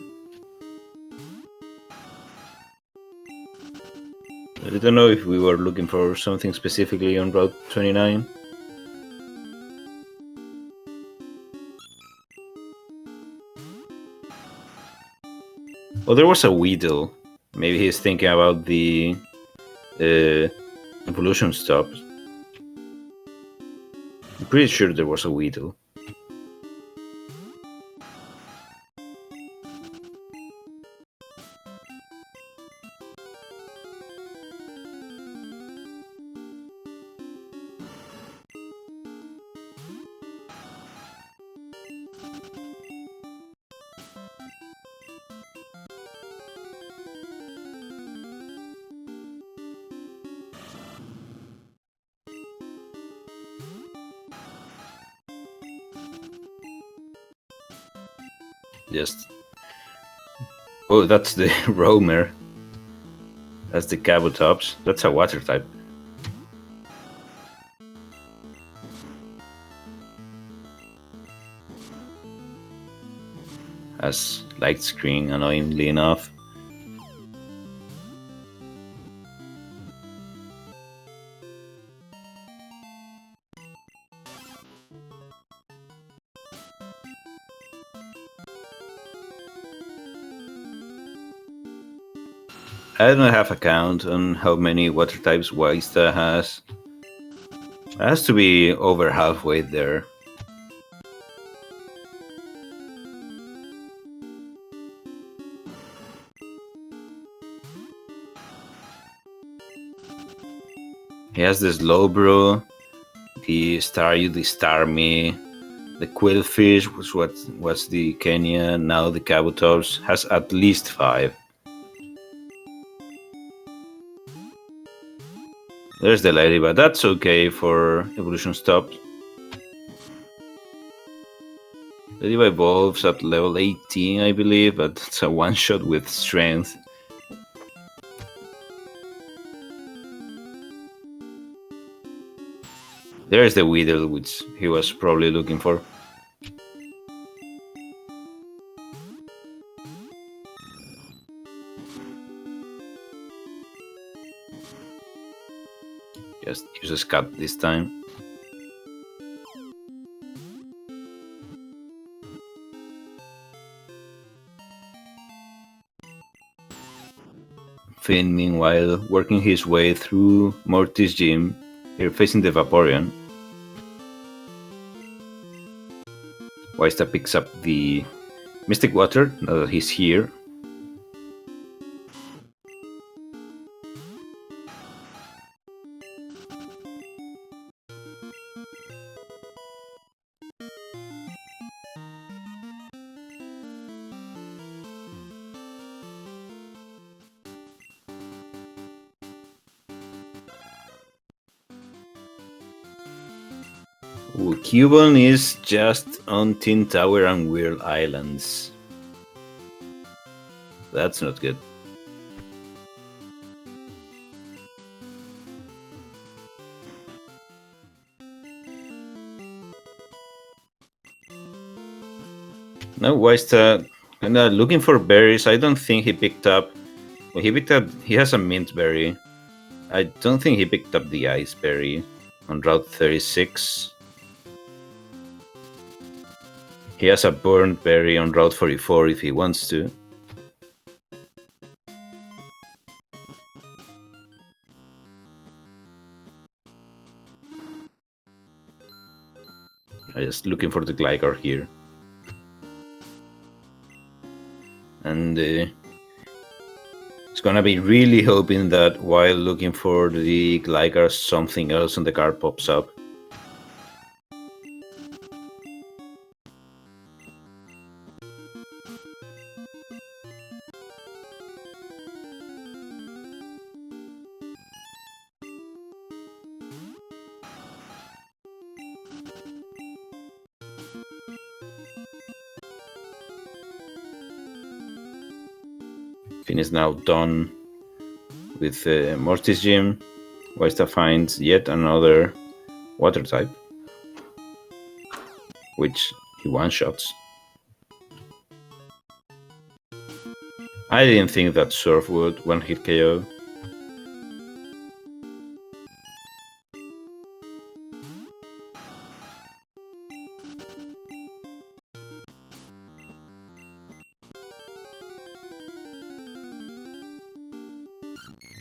I don't know if we were looking for something specifically on Route 29. Well, there was a Weedle. Maybe he's thinking about the evolution stops. I'm pretty sure there was a Weedle. Just... Oh, that's the Roamer. That's the Cabotops. That's a water type. Has light screen, annoyingly enough. I don't have a count on how many water types Ysta has. It has to be over halfway there. He has the Slowbro, the Staryu, the Starmie, the Quillfish, which was the Kenya, now the Cabotops, has at least 5. There's the lady, but that's okay for evolution stops. Ladybug evolves at level 18, I believe, but it's a one-shot with strength. There's the Weedle, which he was probably looking for. Just use a Scat this time. Finn, meanwhile, working his way through Morty's gym, here facing the Vaporeon. Ysta picks up the Mystic Water now that he's here. Ooh, Cubone is just on Tin Tower and Weird Islands. That's not good. No, Ysta looking for berries. I don't think he picked up... Well, he has a mint berry. I don't think he picked up the ice berry on Route 36. He has a burnt berry on Route 44 if he wants to. I'm just looking for the Gligar here. And it's gonna be really hoping that while looking for the Gligar, something else on the card pops up. Finn is now done with Mortis Gym. Ysta finds yet another water type, which he one-shots. I didn't think that Surf would one-hit KO.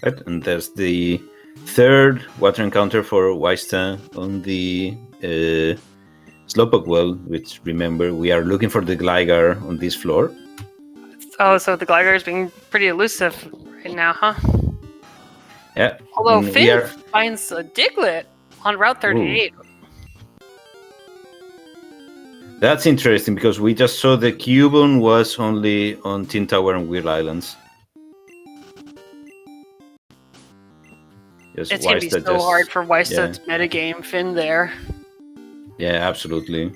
Right, and there's the third water encounter for Ysta on the Slowpoke well, which, remember, we are looking for the Gligar on this floor.
Oh, so the Gligar is being pretty elusive right now, huh?
Yeah.
Although Finn finds a Diglett on Route 38.
Ooh. That's interesting because we just saw the Cubone was only on Tin Tower and Weird Islands.
It's going to be so hard for Ysta to metagame Finn there.
Yeah, absolutely.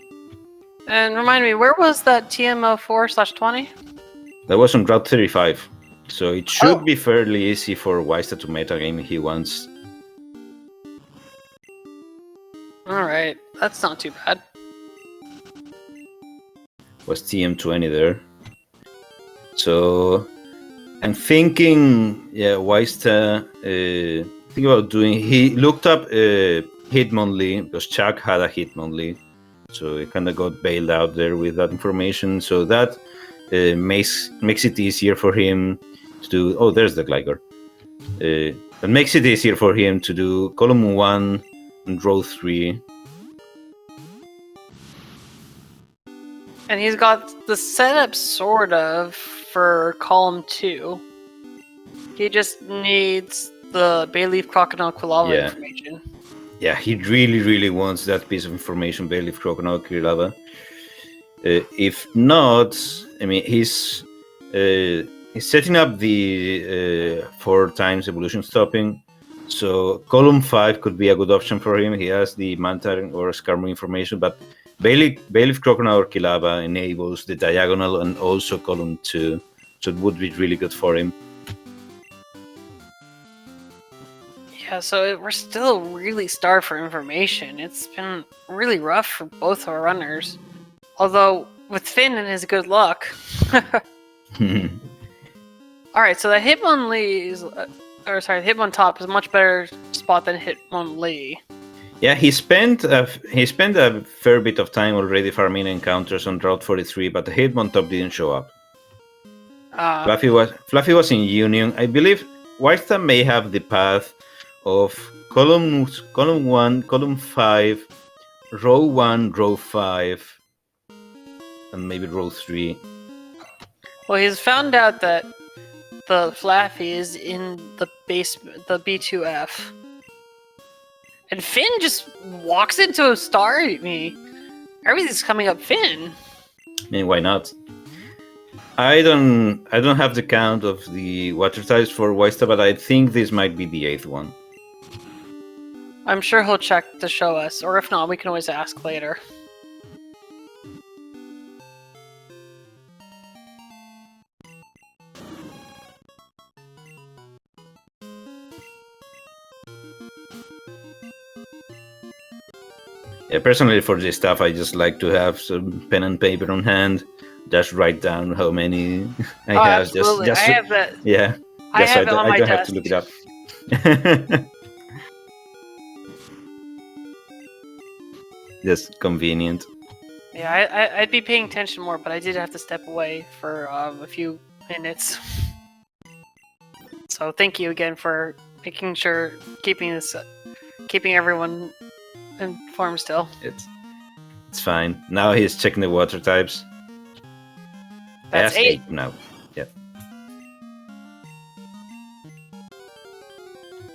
And remind me, where was that TMO4/20?
That was on Route 35. So it should be fairly easy for Ysta to metagame if he wants.
Alright, that's not too bad.
Was TM20 there. So I'm thinking, Ysta, think about doing, he looked up Hitmonlee because Chuck had a Hitmonlee. So he kind of got bailed out there with that information. So that makes it easier for him to do. Oh, there's the Gligar. That makes it easier for him to do column 1 and row 3.
And he's got the setup sort of for column 2. He just needs the Bayleaf Crocodile Quilava information.
Yeah, he really, really wants that piece of information, Bayleaf Crocodile Quilava. If not, I mean, he's setting up the 4 times evolution stopping. So column 5 could be a good option for him. He has the Manta or Skarmory information, but Bayleaf Crocodile Quilava enables the diagonal and also column 2. So it would be really good for him.
Yeah, so we're still really starved for information. It's been really rough for both our runners. Although, with Finn and his good luck. Alright, so the Hitmonlee is... the Hitmontop is a much better spot than Hitmonlee. Yeah,
he spent a fair bit of time already farming encounters on Route 43, but the Hitmontop didn't show up. Fluffy was in Union. I believe Ysta may have the path of column 1, column 5, row 1, row 5, and maybe row 3.
Well, he's found out that the Fluffy is in the basement, the B2F. And Finn just walks into a star at me. Everything's coming up Finn.
I mean, why not? I don't have the count of the water types for Ysta, but I think this might be the 8th one.
I'm sure he'll check to show us, or if not, we can always ask later.
Yeah, personally, for this stuff, I just like to have some pen and paper on hand, just write down how many I have.
Absolutely.
Just
I have that.
Yeah,
I have it on my
I don't
desk.
have to look it up. Just convenient.
Yeah, I'd be paying attention more, but I did have to step away for a few minutes. So thank you again for making sure, keeping everyone informed still.
It's fine. Now he's checking the water types.
That's 8.
Now. Yeah.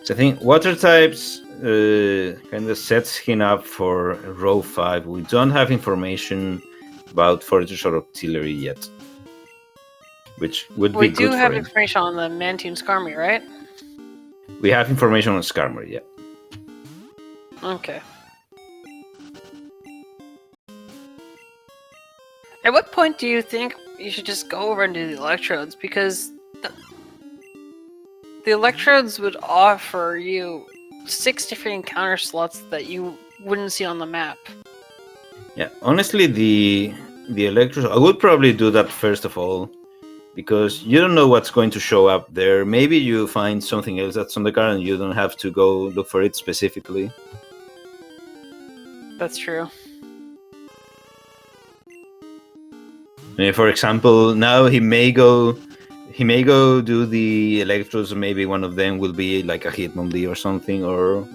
So I think water types kind of sets him up for row 5. We don't have information about fortress or artillery yet, which would be good for him.
We do have information on the Mantine Skarmory, right?
We have information on Skarmory, yeah.
Okay. At what point do you think you should just go over and do the electrodes? Because the electrodes would offer you 6 different encounter slots that you wouldn't see on the map.
Yeah, honestly, the electrodes, I would probably do that first of all, because you don't know what's going to show up there. Maybe you find something else that's on the card and you don't have to go look for it specifically.
That's true.
For example, now he may go do the electrodes. Maybe one of them will be like a Hitmonlee or something, or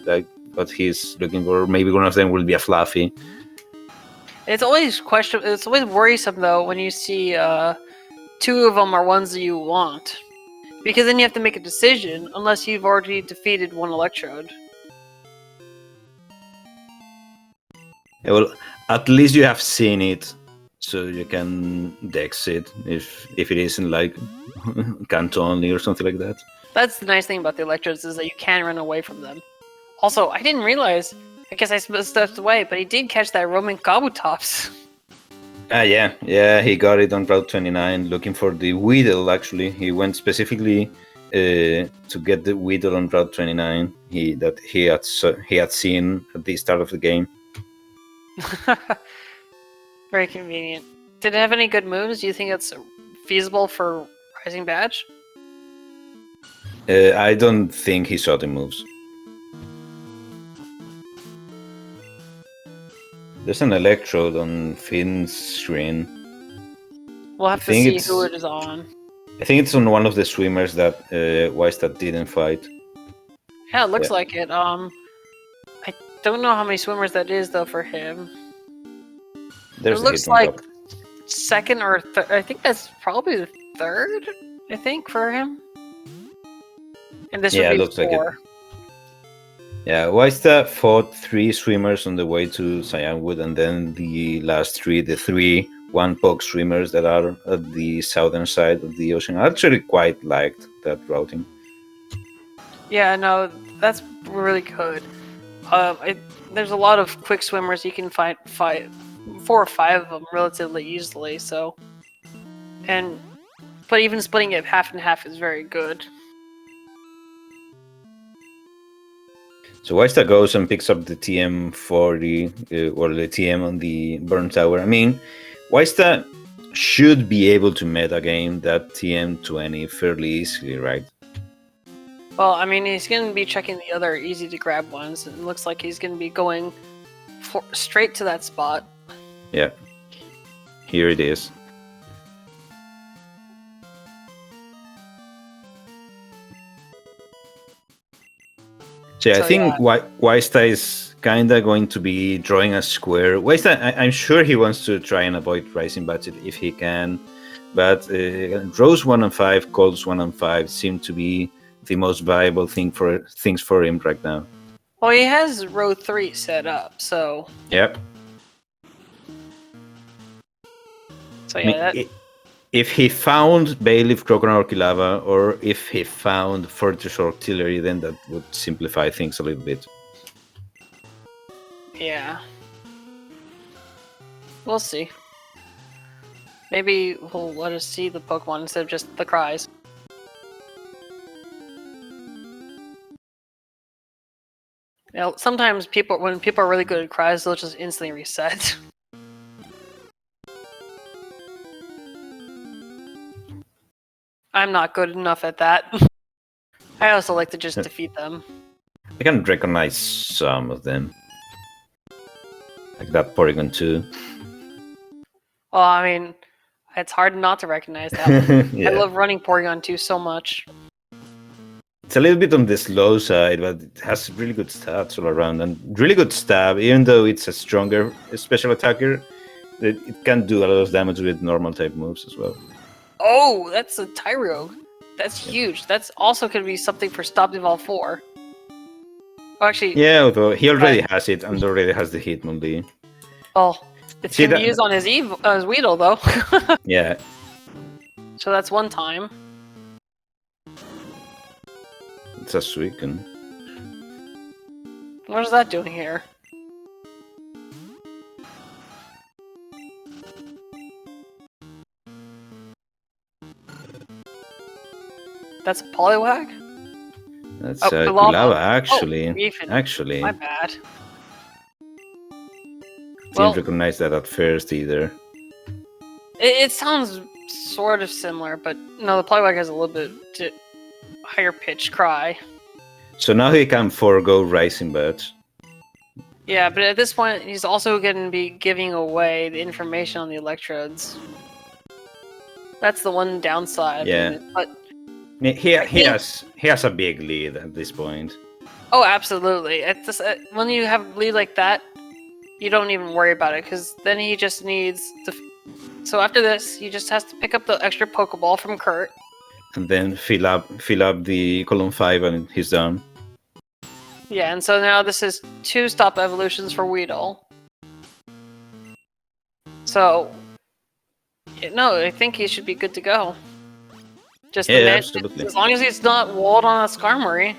like what he's looking for. Maybe one of them will be a Fluffy.
It's always It's always worrisome though when you see 2 of them are ones that you want, because then you have to make a decision unless you've already defeated one electrode.
Yeah, well, at least you have seen it, so you can dex it if it isn't like Kanto only or something like that.
That's the nice thing about the electrodes, is that you can run away from them. Also, I didn't realize, I guess I stepped away, but he did catch that Roman Kabutops.
Yeah, he got it on Route 29, looking for the Weedle, actually. He went specifically to get the Weedle on Route 29 that he had seen at the start of the game.
Very convenient. Did it have any good moves? Do you think it's feasible for Rising Badge?
I don't think he saw the moves. There's an electrode on Finn's screen.
We'll have to see who it is on.
I think it's on one of the swimmers that ysta013 didn't fight.
Yeah, it looks like it. I don't know how many swimmers that is though for him. It looks like second or third. I think that's probably the third. I think for him. And this would be
looks
4.
like it. Yeah, ysta013 fought 3 swimmers on the way to Cyanwood, and then the last 3, the 3 one-poke swimmers that are at the southern side of the ocean. I actually quite liked that routing.
Yeah, no, that's really good. There's a lot of quick swimmers. You can find 4 or 5 of them relatively easily. So, but even splitting it half and half is very good.
So ysta013 goes and picks up the TM40 or the TM on the Burn Tower. I mean, ysta013 should be able to meta game that TM20 fairly easily, right?
Well, I mean, he's going to be checking the other easy to grab ones. It looks like he's going to be going straight to that spot.
Yeah. Here it is. So I think ysta013 is kind of going to be drawing a square. ysta013, I'm sure he wants to try and avoid Rising Budget if he can. But rows 1 and 5, calls 1 and 5 seem to be the most viable things for him right now.
Well, he has row 3 set up, so...
Yep.
So yeah,
if he found Bailiff, Crocodile, Kilava, or if he found Fortress or Artillery, then that would simplify things a little bit.
Yeah. We'll see. Maybe he'll let us see the Pokemon instead of just the cries. You know, sometimes when people are really good at cries, they'll just instantly reset. I'm not good enough at that. I also like to just defeat them.
I can recognize some of them. Like that Porygon 2.
Well, I mean, it's hard not to recognize that one.
Yeah.
I love running Porygon 2 so much.
It's a little bit on the slow side, but it has really good stats all around and really good stab. Even though it's a stronger special attacker, it can do a lot of damage with normal type moves as well.
Oh, that's a Tyro. That's huge. That's also going to be something for Stop Evolve 4. Oh, actually,
Yeah, although he already has it and already has the Hitmonlee.
oh, it's
See
going to be
that-
used on his Weedle, though.
Yeah,
So that's one time.
it's a Suicune.
What is that doing here? That's a Poliwag?
That's
Oh, Pilava.
Pilava, actually.
Oh, Hgfin.
Actually,
My bad.
didn't
Well,
recognize that at first either.
it sounds sort of similar, but no, the Poliwag has a little bit higher pitched cry.
So now he can forego Rising Birds.
Yeah, but at this point, he's also going to be giving away the information on the electrodes. That's the one downside.
Yeah.
But
He has a big lead at this point.
oh, absolutely. At this, when you have a lead like that, you don't even worry about it because then he just needs to. So after this, he just has to pick up the extra Pokeball from Kurt.
And then fill up the column 5 and he's done.
Yeah, and so now this is 2 stop evolutions for Weedle. So, no, I think he should be good to go. Just
Yeah,
manage,
absolutely.
as long as he's not walled on a Skarmory.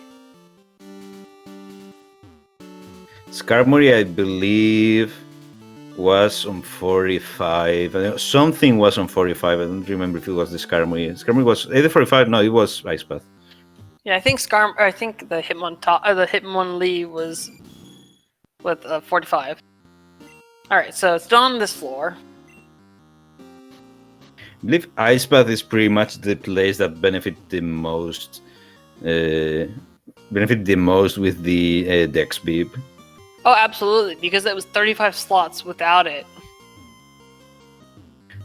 Skarmory, I believe, was on 45. Something was on 45. I don't remember if it was the Skarmory. Skarmory was either 45. No, it was Ice Path.
Yeah, I think the Hitmonlee was with 45. All right, so it's done on this floor.
I believe Ice Path is pretty much the place that benefit the most. Benefit the most with the Dex Beep.
Oh, absolutely, because it was 35 slots without it.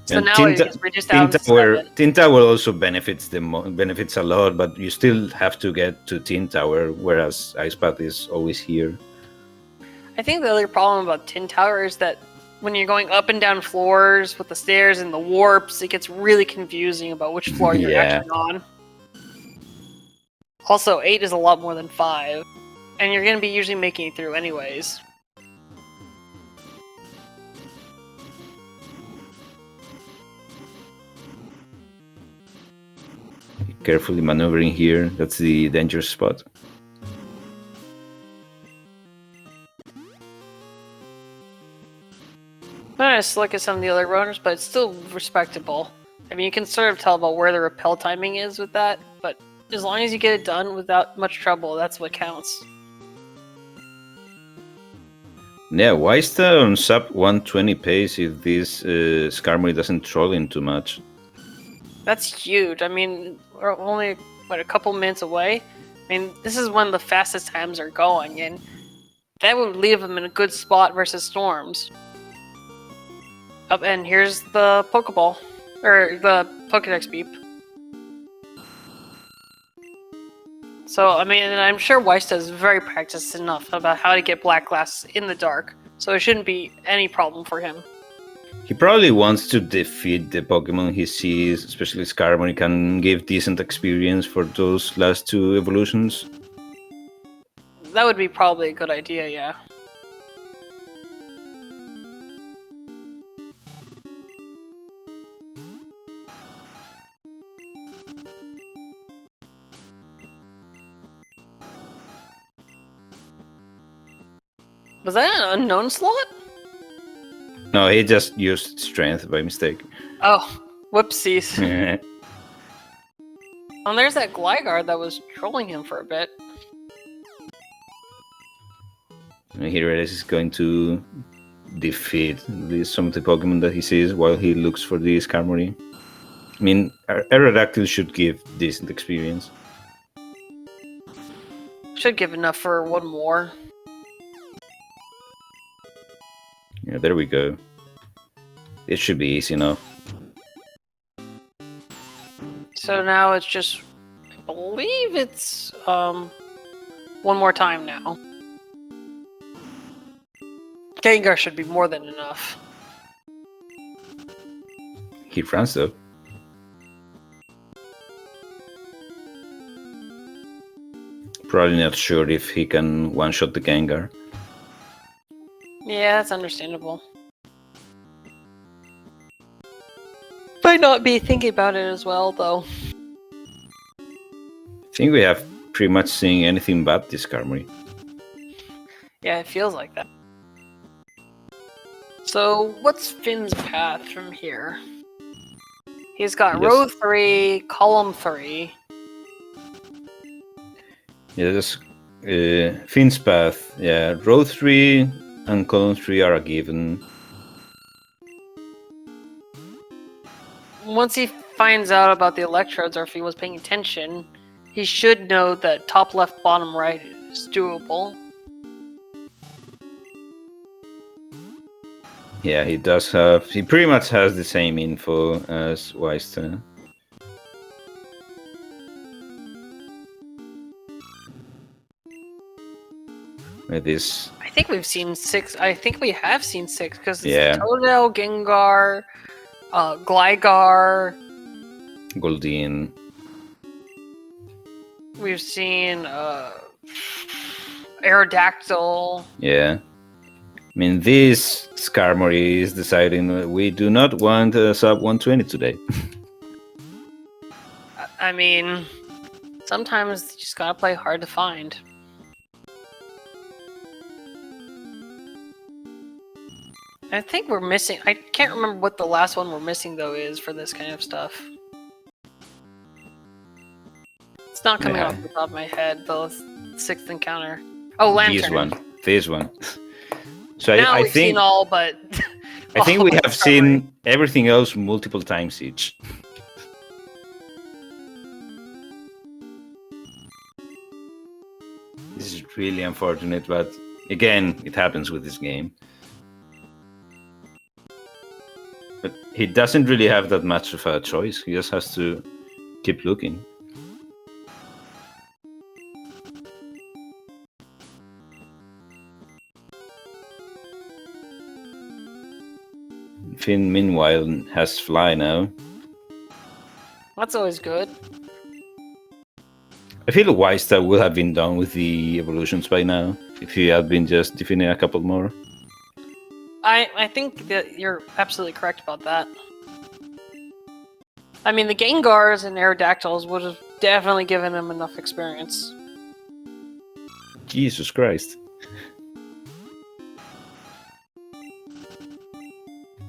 So
And
now
Tin
it's reduced down to
Tower,
7.
Tin Tower also benefits benefits a lot, but you still have to get to Tin Tower, whereas Ice Path is always here.
I think the other problem about Tin Tower is that when you're going up and down floors with the stairs and the warps, it gets really confusing about which floor you're
Yeah.
actually on. Also, 8 is a lot more than 5, and you're going to be usually making it through anyways.
Carefully maneuvering here. That's the dangerous spot.
Not as slick as some of the other runners, but it's still respectable. I mean, you can sort of tell about where the repel timing is with that, but as long as you get it done without much trouble, that's what counts.
Yeah, Ysta on sub 120 pace if this Skarmory doesn't troll in too much.
That's huge. I mean, we're only, a couple minutes away? I mean, this is when the fastest times are going, and that would leave him in a good spot versus Storms. Up, and here's the Pokeball. Or the Pokedex Beep. So, I mean, and I'm sure Weista is very practiced enough about how to get Black Glass in the dark, so it shouldn't be any problem for him.
He probably wants to defeat the Pokemon he sees, especially Skarmory can give decent experience for those last 2 evolutions.
That would be probably a good idea, yeah. Was that an unknown slot?
No, he just used strength by mistake.
Oh, whoopsies. Oh, there's that Gligar that was trolling him for a bit.
Here it is going to defeat some of the Pokemon that he sees while he looks for the Skarmory. I mean, Aerodactyl should give decent experience.
Should give enough for one more.
Yeah, there we go. It should be easy enough.
So now it's just, I believe it's one more time now. Gengar should be more than enough.
He runs though. Probably not sure if he can one-shot the Gengar.
Yeah, that's understandable. Might not be thinking about it as well, though.
I think we have pretty much seen anything but this Skarmory.
Yeah, it feels like that. So, what's Finn's path from here? He's got
Yes.
row 3, column 3.
Yeah, that's Finn's path. Yeah, row 3 and column 3 are a given.
Once he finds out about the electrodes, or if he was paying attention, he should know that top left, bottom right is doable.
Yeah, he does have. He pretty much has the same info as Ysta. With this,
I think we've seen 6. I think we have seen 6 because it's
Yeah.
Totodile, Gengar, Gligar.
Goldeen.
We've seen Aerodactyl.
Yeah. I mean, this Skarmory is deciding we do not want a sub 120 today.
I mean, sometimes you just gotta play hard to find. I think we're missing. I can't remember what the last one we're missing though is for this kind of stuff. It's not coming
Yeah.
off the top of my head. The 6th encounter. Oh, Lantern.
This one. So
Now
I
we've
think
seen all but.
I think
all
we
but
have
Skarmory.
seen everything else multiple times each. This is really unfortunate, but again, it happens with this game. But he doesn't really have that much of a choice. He just has to keep looking. Finn, meanwhile, has Fly now.
That's always good.
I feel Ysta would have been done with the evolutions by now if he had been just defending a couple more.
I think that you're absolutely correct about that. I mean, the Gengars and Aerodactyls would have definitely given him enough experience.
Jesus Christ.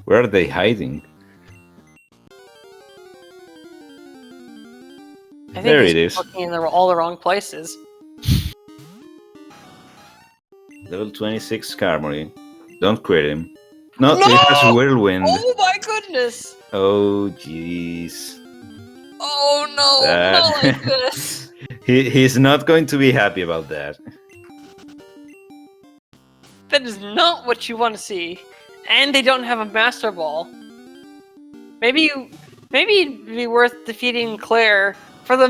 Where are they hiding?
I think
There
he's
it is.
looking in all the wrong places.
Level 26 Skarmory. Don't quit him. No,
No!
it has Whirlwind.
Oh my goodness!
Oh, jeez.
Oh no! Not like this!
He's not going to be happy about that.
That is not what you want to see. And they don't have a Master Ball. Maybe it'd be worth defeating Claire for the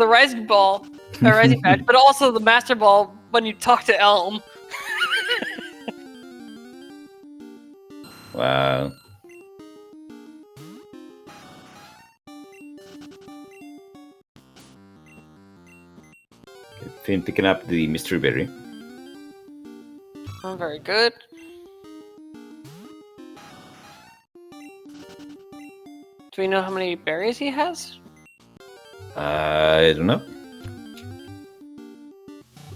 Rising Ball, or Rising Patch, but also the Master Ball when you talk to Elm.
Wow. Finn picking up the Mystery Berry.
Oh, very good. Do we know how many berries he has?
I don't know.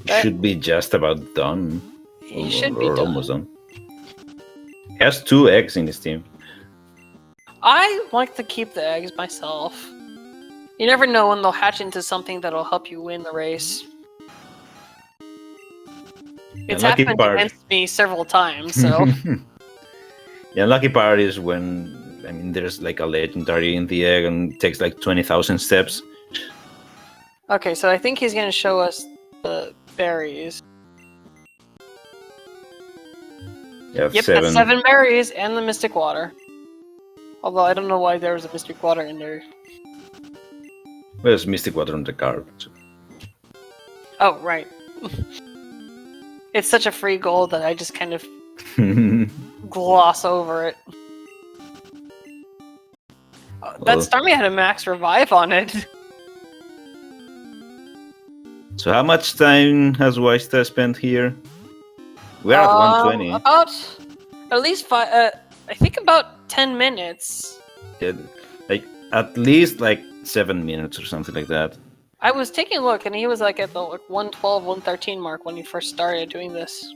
That-
Should be just about done.
He should be
or
done.
almost done. He has 2 eggs in his team.
I like to keep the eggs myself. You never know when they'll hatch into something that'll help you win the race. It's
lucky
happened
part.
against me several times, so...
Yeah, lucky part is when there's like a legendary in the egg and it takes like 20,000 steps.
Okay, so I think he's gonna show us the berries.
You have
Yep,
7.
that's 7 berries and the Mystic Water. Although I don't know why there was a Mystic Water in there.
Where's Mystic Water on the card?
Oh, right. It's such a free goal that I just kind of gloss over it. That Starmie had a max revive on it.
So how much time has ysta spent here? We're at 120.
About at least I think about 10 minutes.
Yeah, like at least like 7 minutes or something like that.
I was taking a look, and he was like at the 112, 113 mark when he first started doing this.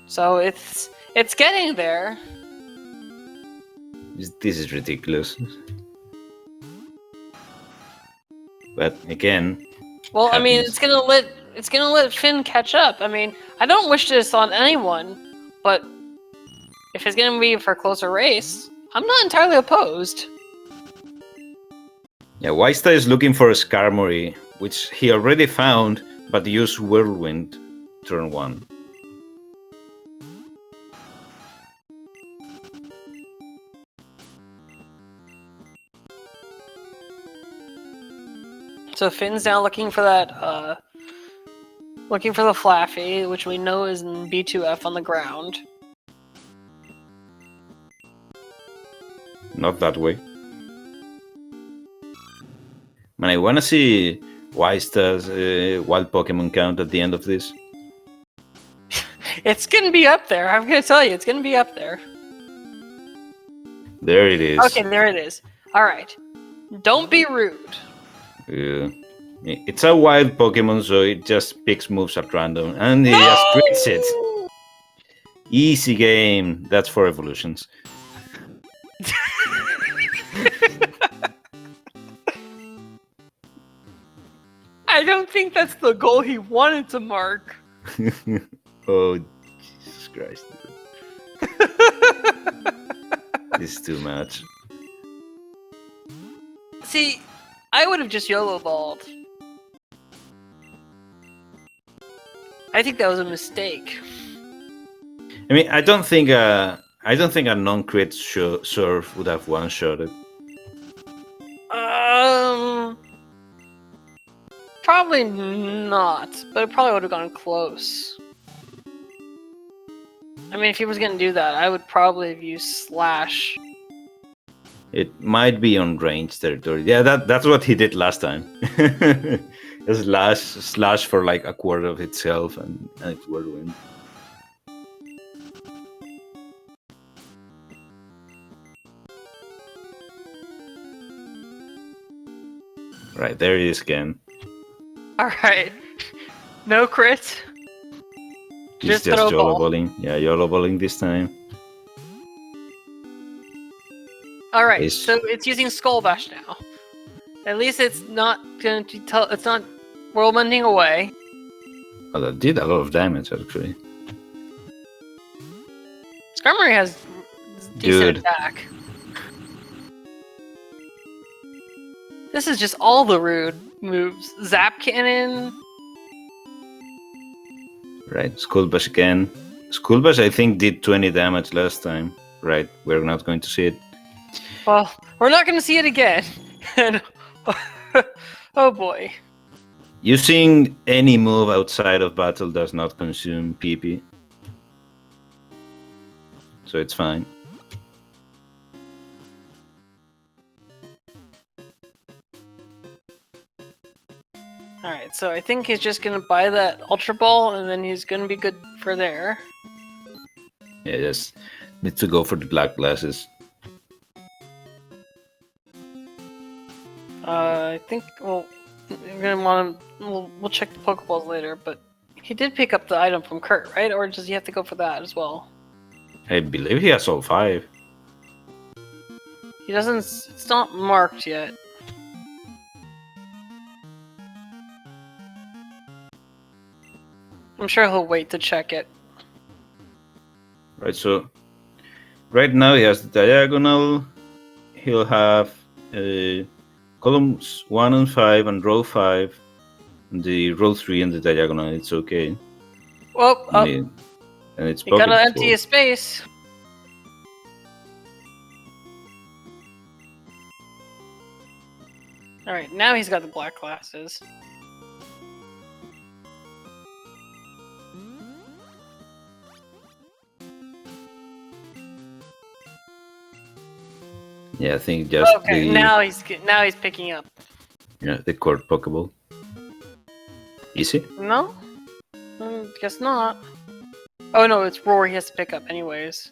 So it's getting there.
This is ridiculous. But again,
well, I mean, it's gonna let Finn catch up. I mean, I don't wish this on anyone, but if it's gonna be for a closer race, I'm not entirely opposed.
Yeah, ysta is looking for a Skarmory, which he already found, but used Whirlwind turn 1.
So Finn's now looking for that, looking for the Flaffy, which we know is in B2F on the ground.
Not that way. Man, I wanna see ysta's wild Pokemon count at the end of this.
It's gonna be up there. I'm gonna tell you, it's gonna be up there.
There it is.
Okay, there it is. All right. Don't be rude.
It's a wild Pokemon, so it just picks moves at random, and it just crits it. Easy game. That's for evolutions.
I don't think that's the goal he wanted to mark.
Oh, Jesus Christ. This is too much.
See, I would have just YOLO balled. I think that was a mistake.
I mean, I don't think a non-crit surf would have one-shotted.
Probably not, but it probably would have gone close. I mean, if he was gonna do that, I would probably have used Slash.
It might be on range territory. Yeah, that's what he did last time. slash for like a quarter of itself, and it Whirlwind. Right, there he is again.
Alright. No crit.
He's just YOLO balling. Yeah, YOLO balling this time.
Alright, so it's using Skull Bash now. At least it's not going to tell. It's not whirlwinding away.
Oh, that did a lot of damage, actually.
Skarmory has decent attack. This is just all the rude moves. Zap Cannon.
Right, Skull Bash again. Skull Bash, I think, did 20 damage last time. Right, we're not going to see it.
Well, we're not going to see it again. And oh boy.
Using any move outside of battle does not consume PP. So it's fine.
Alright, so I think he's just gonna buy that Ultra Ball and then he's gonna be good for there.
Yeah, just need to go for the black glasses.
I think, well, we're gonna want to. We'll check the Pokeballs later, but he did pick up the item from Kurt, right? Or does he have to go for that as well?
I believe he has all 5.
He doesn't. It's not marked yet. I'm sure he'll wait to check it.
Right, so right now he has the diagonal. He'll have columns 1 and 5 and row 5. And the row 3 and the diagonal, it's okay.
Well,
and it's
you gotta empty a space. Alright, now he's got the black glasses.
Yeah, I think just
Okay, now he's picking up.
the core Pokeball. Easy?
No? Guess not. Oh no, it's Roar he has to pick up anyways.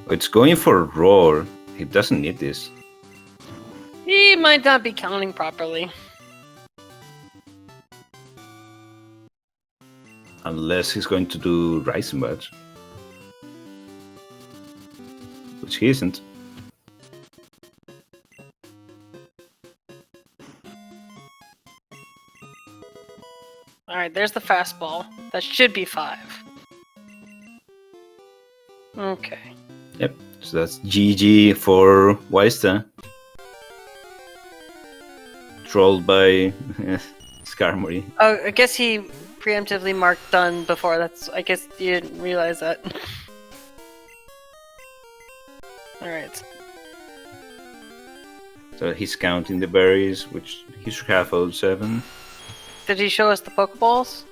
It's going for Roar. He doesn't need this.
He might not be counting properly.
Unless he's going to do Rising Badge. Which he isn't.
Alright, there's the fastball. That should be 5. Okay.
Yep, so that's GG for Ysta. Trolled by Skarmory.
Oh, I guess he preemptively marked done before. I guess you didn't realize that. Alright.
So he's counting the berries, which he should have all 7.
Did he show us the Pokeballs?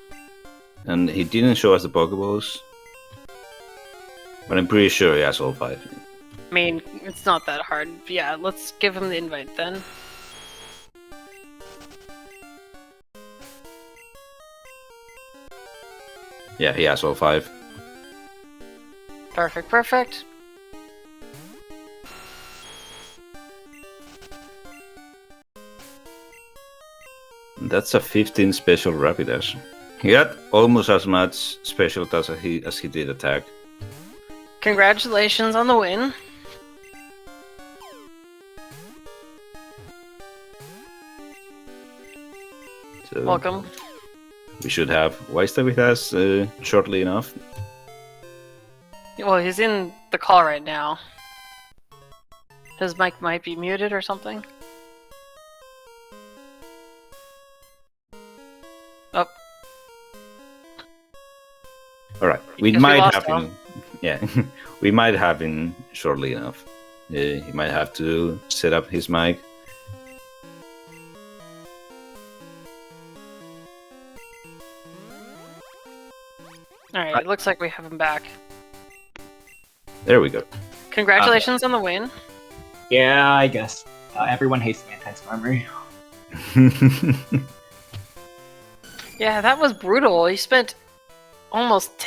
And he didn't show us the Pokeballs. But I'm pretty sure he has all 5.
I mean, it's not that hard. Yeah, let's give him the invite then.
Yeah, he has all 5.
Perfect, perfect.
That's a 15 special Rapidash. He had almost as much special attack as he did attack.
Congratulations on the win.
So
Welcome.
we should have Ysta with us shortly enough.
Well, he's in the call right now. His mic might be muted or something. Oh.
Alright, we
Because we
might
lost
have him. Yeah, we might have him shortly enough. He might have to set up his mic.
Alright, it looks like we have him back.
There we go.
Congratulations on the win.
Yeah, I guess. Everyone hates the anti-Skarmory.
Yeah, that was brutal. He spent almost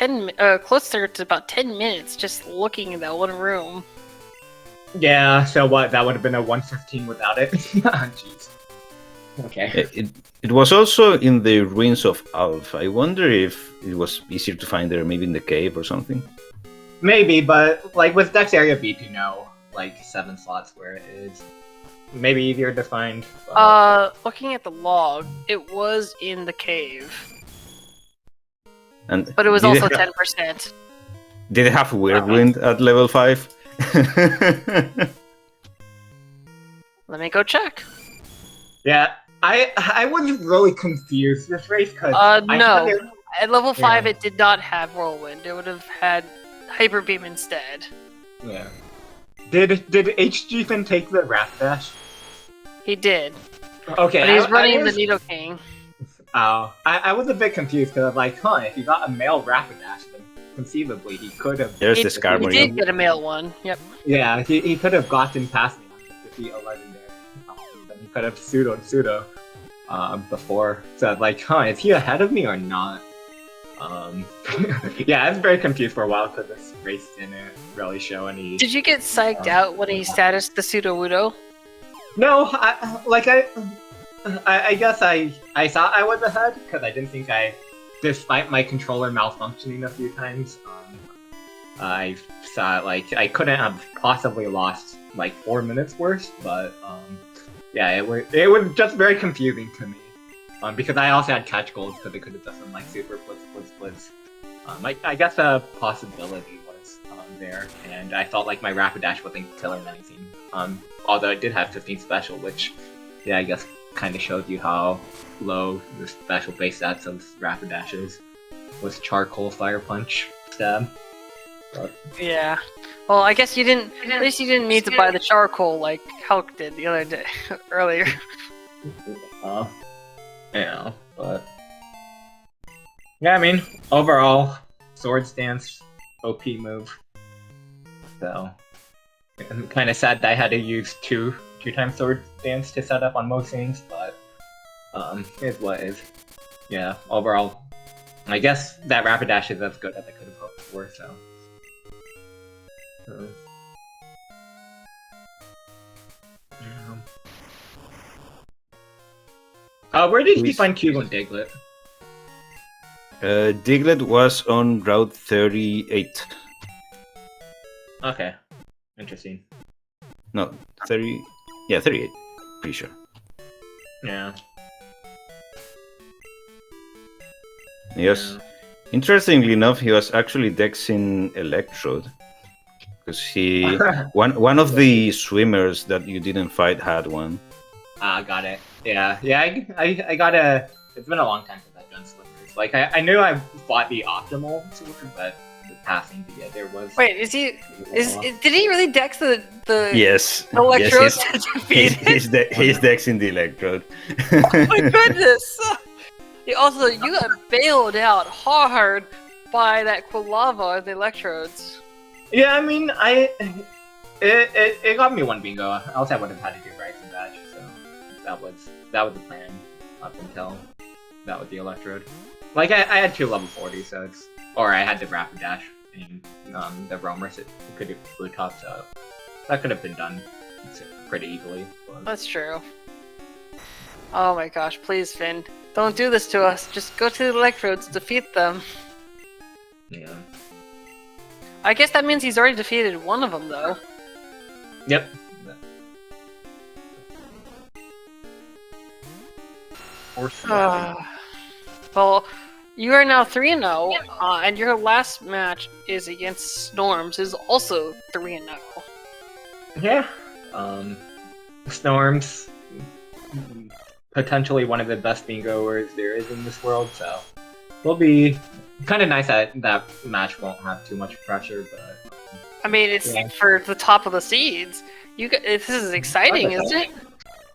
closer to about 10 minutes just looking in that one room.
Yeah, so what? That would have been a 115 without it? Jeez. Okay.
It was also in the ruins of Alph. I wonder if it was easier to find there, maybe in the cave or something.
Maybe, but like with Dex Area Beat, you know, like 7 slots where it is. Maybe easier to find. But...
Looking at the log, it was in the cave.
But
it was also 10%.
Did it have Whirlwind at level 5?
Let me go check.
Yeah, I was really confused this race because
no. At level 5 it did not have Whirlwind. It would have had Hyper Beam instead.
Yeah. Did Hgfin take the Rapidash?
He did.
Okay.
But he's running the Nidoking.
Oh, I was a bit confused because I was like, huh, if he got a male Rapidash, then conceivably he could have...
There's the Skarmory.
He did get a male one, yep.
Yeah, he could have gotten past me to defeat a legendary. Then he could have pseudo before. So I was like, huh, is he ahead of me or not? Yeah, I was very confused for a while because this race didn't really show any...
Did you get psyched out when he statused the Sudowoodo?
No, I guess I thought I was ahead because I didn't think despite my controller malfunctioning a few times, I thought like I couldn't have possibly lost like 4 minutes worse, but yeah, it was just very confusing to me. Because I also had catch goals because it could have just been like super blitz. I guess the possibility was there, and I felt like my Rapidash wasn't killing anything. Although it did have 15 special, which, yeah, I guess kind of shows you how low the special base stats of Rapidash is. Was Charcoal, Fire Punch, Stab. But...
Yeah. Well, I guess you didn't. At least you didn't need to buy the charcoal like Hulk did the other day earlier.
Yeah, but yeah, I mean, overall, sword stance, OP move. So I'm kind of sad that I had to use two times sword stance to set up on most things, but is what is. Yeah, overall, I guess that rapid dash is as good as I could have hoped for. So. Where did he find Cube and Diglett?
Diglett was on Route 38.
Okay, interesting.
No, 30. Yeah, 38. Pretty sure.
Yeah.
Yes. Yeah. Interestingly enough, he was actually dexing Electrode. Because he one of the swimmers that you didn't fight had one.
Ah, got it. Yeah, I got a. It's been a long time since I've done swimmers. Like I knew I bought the optimal swimmer, but the passing to get there was.
Wait, did he really dex the
yes
Electrode
yes,
to defeat it?
He's dexing the Electrode.
Oh my goodness! Also, you got bailed out hard by that Quilava, the Electrodes.
Yeah, I mean, it got me one bingo. Else I would have had to do Rising Badge. So that was the plan up until that was the Electrode. Like I had two level 40, so it's I had the Rapid Dash and the Roamer could do blue top, so that could have been done pretty easily. But...
That's true. Oh my gosh! Please, Finn, don't do this to us. Just go to the Electrodes, defeat them.
Yeah.
I guess that means he's already defeated one of them, though.
Yep.
Well, you are now 3-0, and your last match is against Snorms, who's also 3-0.
Yeah. Snorms, potentially one of the best bingoers there is in this world, so it'll be kind of nice that that match won't have too much pressure, but...
I mean, it's for the top of the seeds. This is exciting, isn't it?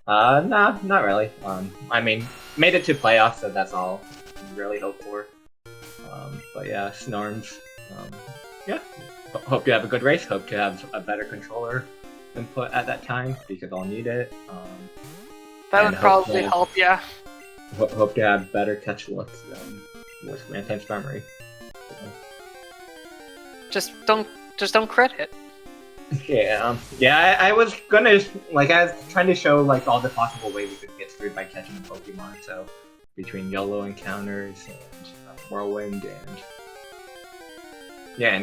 Nah, not really. I mean, made it to playoffs, so that's all I really hope for. But yeah, Snorms. Yeah. Hope you have a good race. Hope to have a better controller input at that time, because I'll need it.
That would probably help, yeah.
Hope to have better catch looks with Mantine's memory.
Just don't crit it.
Yeah, I was gonna I was trying to show all the possible ways we could get screwed by catching Pokemon. So between YOLO encounters and Whirlwind and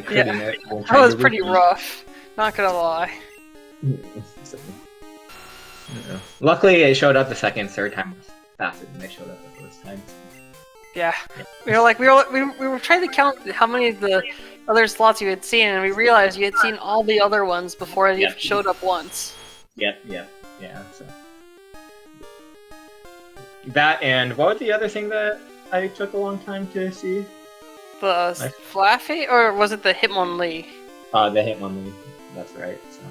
critting it.
That was pretty rough. Not gonna lie.
So, luckily, it showed up the second, third time faster than they showed up the first time.
Yeah, we were trying to count how many of the other slots you had seen, and we realized you had seen all the other ones before you showed up once.
Yeah. So that, and what was the other thing that I took a long time to see?
The Flaffy, or was it the Hitmonlee?
The Hitmonlee. That's right. So,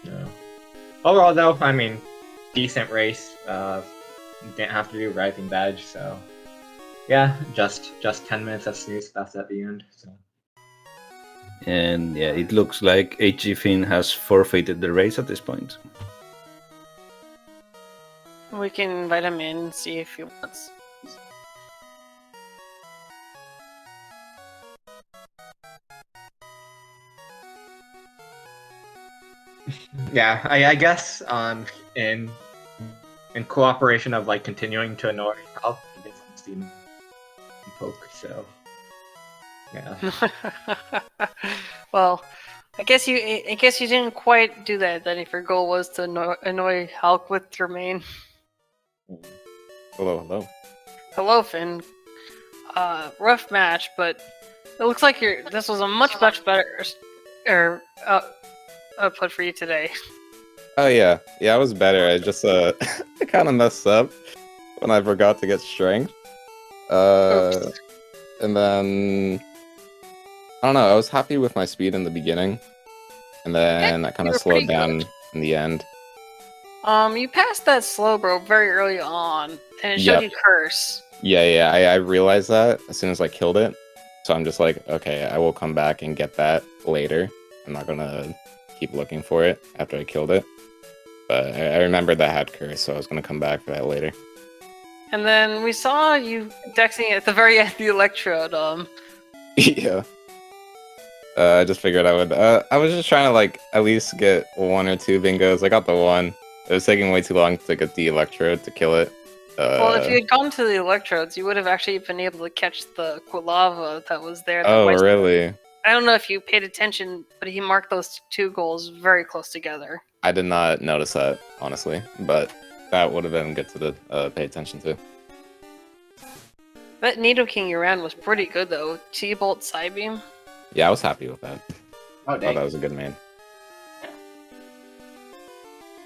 yeah. Overall, though, I mean, decent race. Didn't have to do Rising Badge, so yeah, just 10 minutes of snooze fest at the end. So.
And yeah, it looks like Hgfin has forfeited the race at this point.
We can invite him in and see if he wants.
Yeah, I guess in cooperation of continuing to annoy Ralph, I guess I'm Steam and Poke, so yeah.
Well, I guess you didn't quite do that then if your goal was to annoy Hulk with your main.
Hello.
Hello, Finn. Rough match, but it looks like this was a much better output for you today.
Oh yeah, I was better. I just I kind of messed up when I forgot to get strength. And then don't know. I was happy with my speed in the beginning, and then I kind
you
of
were pretty
slowed down
good.
in the end.
You passed that slow bro very early on, and it showed
Yep.
you curse.
Yeah. I realized that as soon as I killed it. So I'm just like, okay, I will come back and get that later. I'm not gonna keep looking for it after I killed it. But I remembered that I had curse, so I was gonna come back for that later.
And then we saw you dexing at the very end of the electrode.
Yeah. I just figured I would. I was just trying to like at least get 1 or 2 bingos. I got the one. It was taking way too long to get the electrode to kill it.
Well, if you had gone to the electrodes, you would have actually been able to catch the Quilava that was there. That
Oh,
Weiss-
really?
I don't know if you paid attention, but he marked those 2 goals very close together.
I did not notice that, honestly, but that would have been good to pay attention to.
That Nidoking you ran was pretty good though. T-Bolt Psybeam.
Yeah, I was happy with that.
Oh,
I thought that was a good main.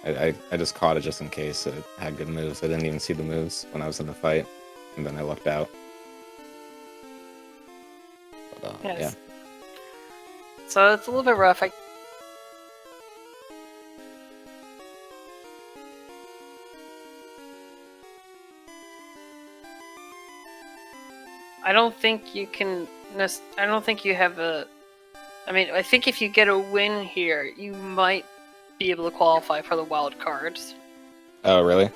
I just caught it just in case it had good moves. I didn't even see the moves when I was in the fight, and then I lucked out. But,
Yes.
yeah.
So it's a little bit rough. I don't think you can. I don't think you have a. I mean, I think if you get a win here, you might be able to qualify for the wild cards.
Oh, really?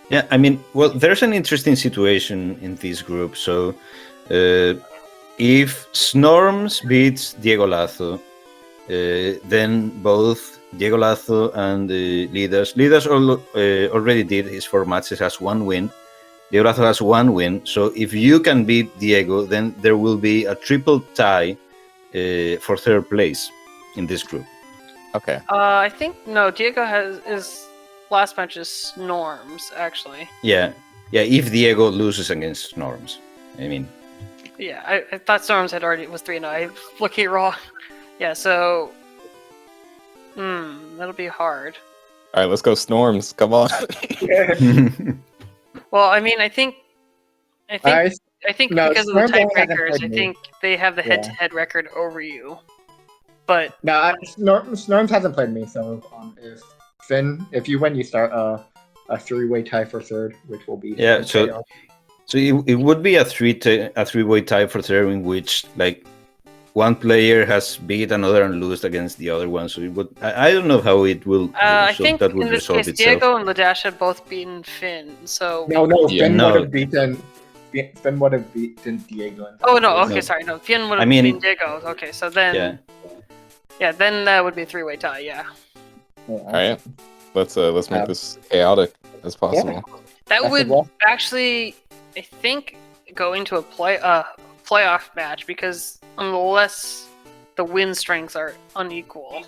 Yeah, I mean, well, there's an interesting situation in this group. So, if Snorms beats Diego Lazo, then both Diego Lazo and Leaders already did his 4 matches, has 1 win. Diego Lazo has 1 win. So, if you can beat Diego, then there will be a triple tie for 3rd place in this group.
Okay.
I think no. Diego has his last match is Norms actually.
Yeah. If Diego loses against Snorms, I mean.
Yeah, I thought Storms had already was 3-0. I'm looking wrong. Yeah, so that'll be hard.
All right, let's go Snorms. Come on.
Well, I mean, I think
No,
because of the
Storms only hasn't
tiebreakers,
played
I
me.
think they have the
Yeah.
head-to-head record over you. But
Snorms hasn't played me, so if Finn, if you win, you start a 3-way tie for 3rd, which will be
Yeah, so it would be a 3-way tie for 3rd, in which like one player has beat another and lost against the other one. So it would. I don't know how it will.
I think
that would
in this
resolve
case,
itself.
Diego and Ladash had both beaten Finn. So
no,
Yeah,
Finn
no.
would have beaten Diego. And
oh no, okay,
No.
sorry, no, Finn would
I
have
mean-
beaten Diego. Okay, so then then that would be a 3-way tie. Yeah,
All right. Let's make this chaotic as possible.
that
That's
would
a rough-
actually, I think, go into a playoff match because unless the win strengths are unequal.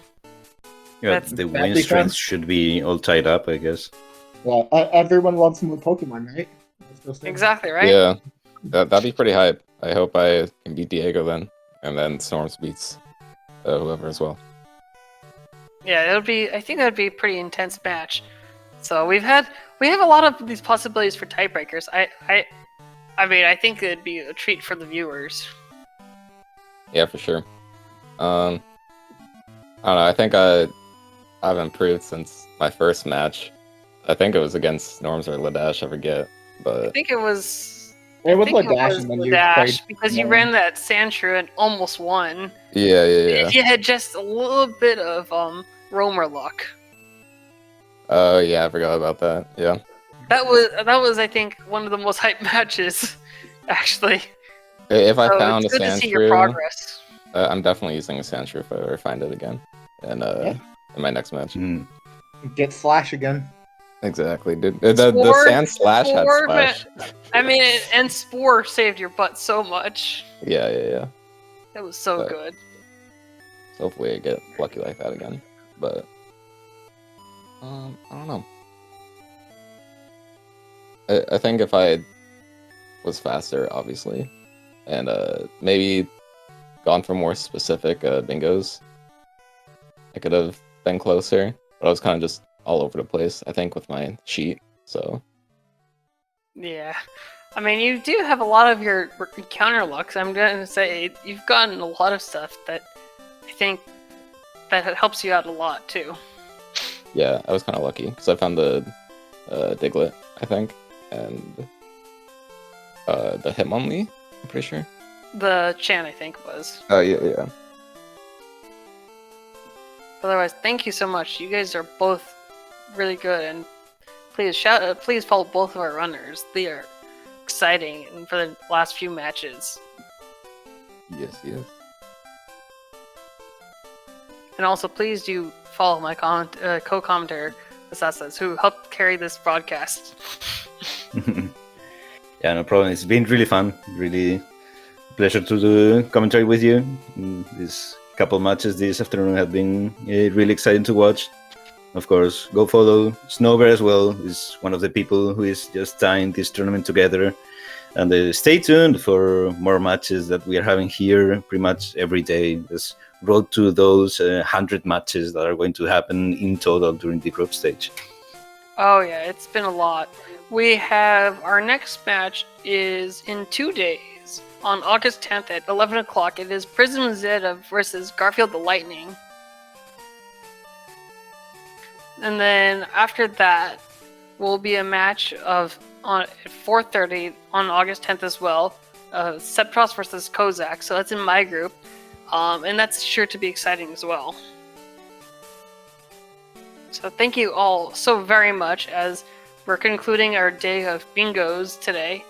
Yeah,
That's-
the
that'd
win
be
strengths
fun.
should be all tied up, I guess.
Well, everyone loves more Pokemon, right? Let's go Finn.
Exactly right.
Yeah, that'd be pretty hype. I hope I can beat Diego then, and then Snorms beats whoever as well.
Yeah, it would be. I think that would be a pretty intense match. So we have a lot of these possibilities for tiebreakers. I mean, I think it'd be a treat for the viewers.
Yeah, for sure. I don't know. I think I've improved since my first match. I think it was against Snorms or Ladash, I forget.
I
But
think it was.
It was
I think
Ladash,
it was
and then you
Ladash
played.
because you
Norm.
ran that Sandshrew and almost won.
yeah.
If you had just a little bit of roamer luck.
Oh yeah, I forgot about that. Yeah.
That was I think one of the most hyped matches, actually.
If I
So
found a
it's good to see your
Sandshrew,
progress.
I'm definitely using a Sandshrew if I ever find it again. And in my next match.
Mm.
Get Slash again.
Exactly, dude. The
Spore-
Sand Slash had
Spore,
Slash.
I mean, and Spore saved your butt so much.
Yeah.
It was so
But-
good.
So hopefully I get lucky like that again. But I don't know. I think if I was faster, obviously, and maybe gone for more specific bingos, I could have been closer. But I was kind of just all over the place, I think, with my sheet. So
Yeah. I mean, you do have a lot of your counter looks. I'm gonna say you've gotten a lot of stuff that I think that helps you out a lot too.
Yeah, I was kind of lucky because I found the Diglett, I think, and the Hitmonlee, I'm pretty sure.
The Chan, I think, was.
Oh, yeah.
Otherwise, thank you so much. You guys are both really good, and please please follow both of our runners. They are exciting, and for the last few matches.
Yes.
And also, please do follow my co-commentator, Asasas, who helped carry this broadcast.
Yeah, no problem. It's been really fun. Really pleasure to do commentary with you. These couple matches this afternoon have been really exciting to watch. Of course, go follow Snowbear as well. Is one of the people who is just tying this tournament together. And stay tuned for more matches that we are having here pretty much every day. This road to those 100 matches that are going to happen in total during the group stage.
Oh yeah, it's been a lot. We have our next match is in 2 days on August 10th at 11 o'clock. It is Prism Zeta versus Garfield the Lightning. And then after that will be a match at 4:30 on August 10th as well. Septros versus Kozak. So that's in my group. And that's sure to be exciting as well. So thank you all so very much as we're concluding our day of bingos today.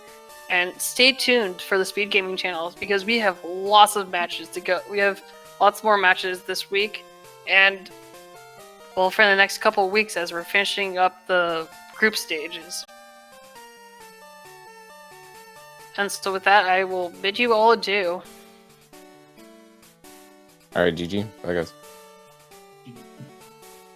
And stay tuned for the Speed Gaming channels because we have lots of matches to go. We have lots more matches this week. And, well, for the next couple of weeks as we're finishing up the group stages. And so with that, I will bid you all adieu.
All right, GG. Bye, guys.